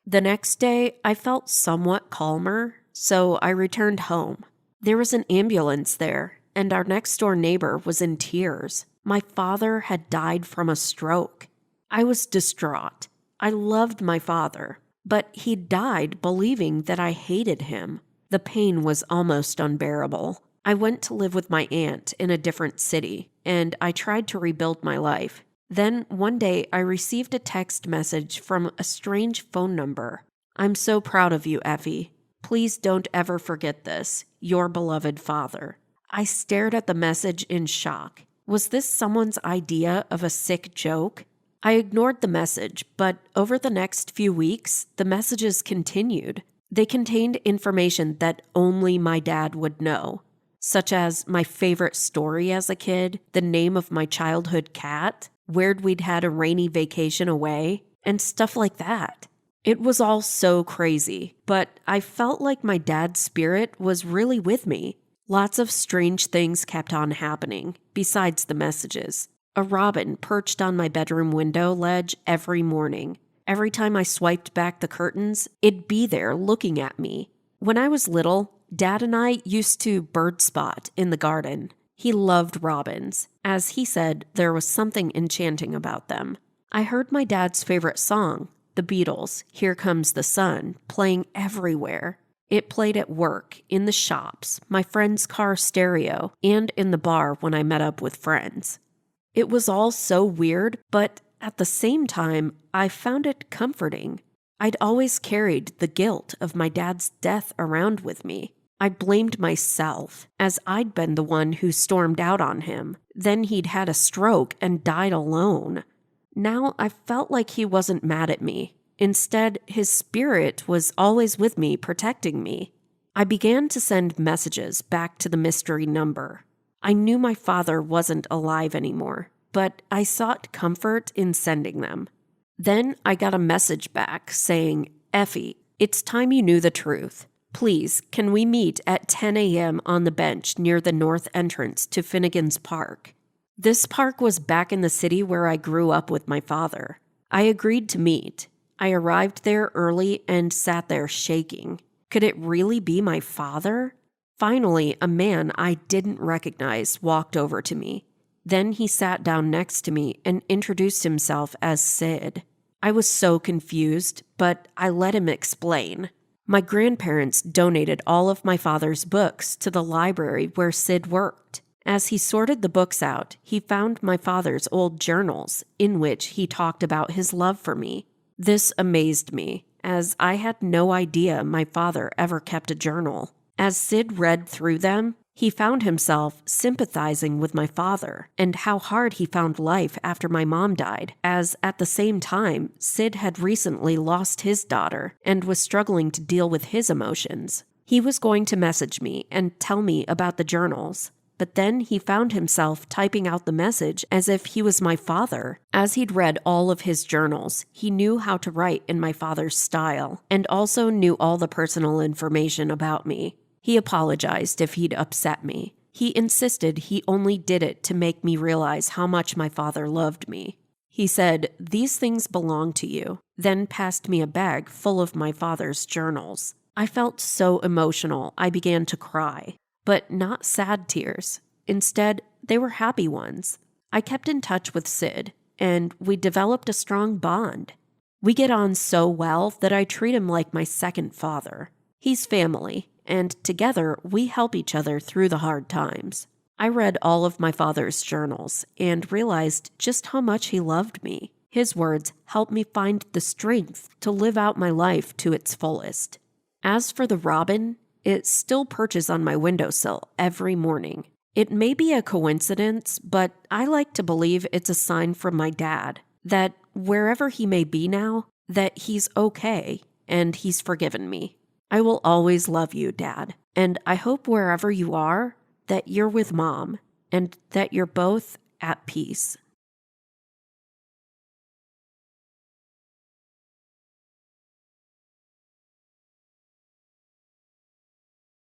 The next day, I felt somewhat calmer, so I returned home. There was an ambulance there, and our next-door neighbor was in tears. My father had died from a stroke. I was distraught. I loved my father, but he died believing that I hated him. The pain was almost unbearable. I went to live with my aunt in a different city, and I tried to rebuild my life. Then, one day, I received a text message from a strange phone number. "I'm so proud of you, Effie. Please don't ever forget this. Your beloved father." I stared at the message in shock. Was this someone's idea of a sick joke? I ignored the message, but over the next few weeks, the messages continued. They contained information that only my dad would know, such as my favorite story as a kid, the name of my childhood cat, where we'd had a rainy vacation away, and stuff like that. It was all so crazy, but I felt like my dad's spirit was really with me. Lots of strange things kept on happening, besides the messages. A robin perched on my bedroom window ledge every morning. Every time I swiped back the curtains, it'd be there looking at me. When I was little, Dad and I used to bird spot in the garden. He loved robins. As he said, there was something enchanting about them. I heard my dad's favorite song, the Beatles' "Here Comes the Sun," playing everywhere. It played at work, in the shops, my friend's car stereo, and in the bar when I met up with friends. It was all so weird, but at the same time, I found it comforting. I'd always carried the guilt of my dad's death around with me. I blamed myself, as I'd been the one who stormed out on him. Then he'd had a stroke and died alone. Now I felt like he wasn't mad at me. Instead, his spirit was always with me, protecting me. I began to send messages back to the mystery number. I knew my father wasn't alive anymore, but I sought comfort in sending them. Then I got a message back saying, "Effie, it's time you knew the truth. Please, can we meet at 10 a.m. on the bench near the north entrance to Finnegan's Park?" This park was back in the city where I grew up with my father. I agreed to meet. I arrived there early and sat there shaking. Could it really be my father? Finally, a man I didn't recognize walked over to me. Then he sat down next to me and introduced himself as Sid. I was so confused, but I let him explain. My grandparents donated all of my father's books to the library where Sid worked. As he sorted the books out, he found my father's old journals, in which he talked about his love for me. This amazed me, as I had no idea my father ever kept a journal. As Sid read through them, he found himself sympathizing with my father and how hard he found life after my mom died, as at the same time, Sid had recently lost his daughter and was struggling to deal with his emotions. He was going to message me and tell me about the journals, but then he found himself typing out the message as if he was my father. As he'd read all of his journals, he knew how to write in my father's style and also knew all the personal information about me. He apologized if he'd upset me. He insisted he only did it to make me realize how much my father loved me. He said, "These things belong to you," then passed me a bag full of my father's journals. I felt so emotional I began to cry, but not sad tears. Instead, they were happy ones. I kept in touch with Sid, and we developed a strong bond. We get on so well that I treat him like my second father. He's family, and together we help each other through the hard times. I read all of my father's journals and realized just how much he loved me. His words helped me find the strength to live out my life to its fullest. As for the robin, it still perches on my windowsill every morning. It may be a coincidence, but I like to believe it's a sign from my dad that wherever he may be now, that he's okay and he's forgiven me. I will always love you, Dad, and I hope wherever you are, that you're with Mom and that you're both at peace.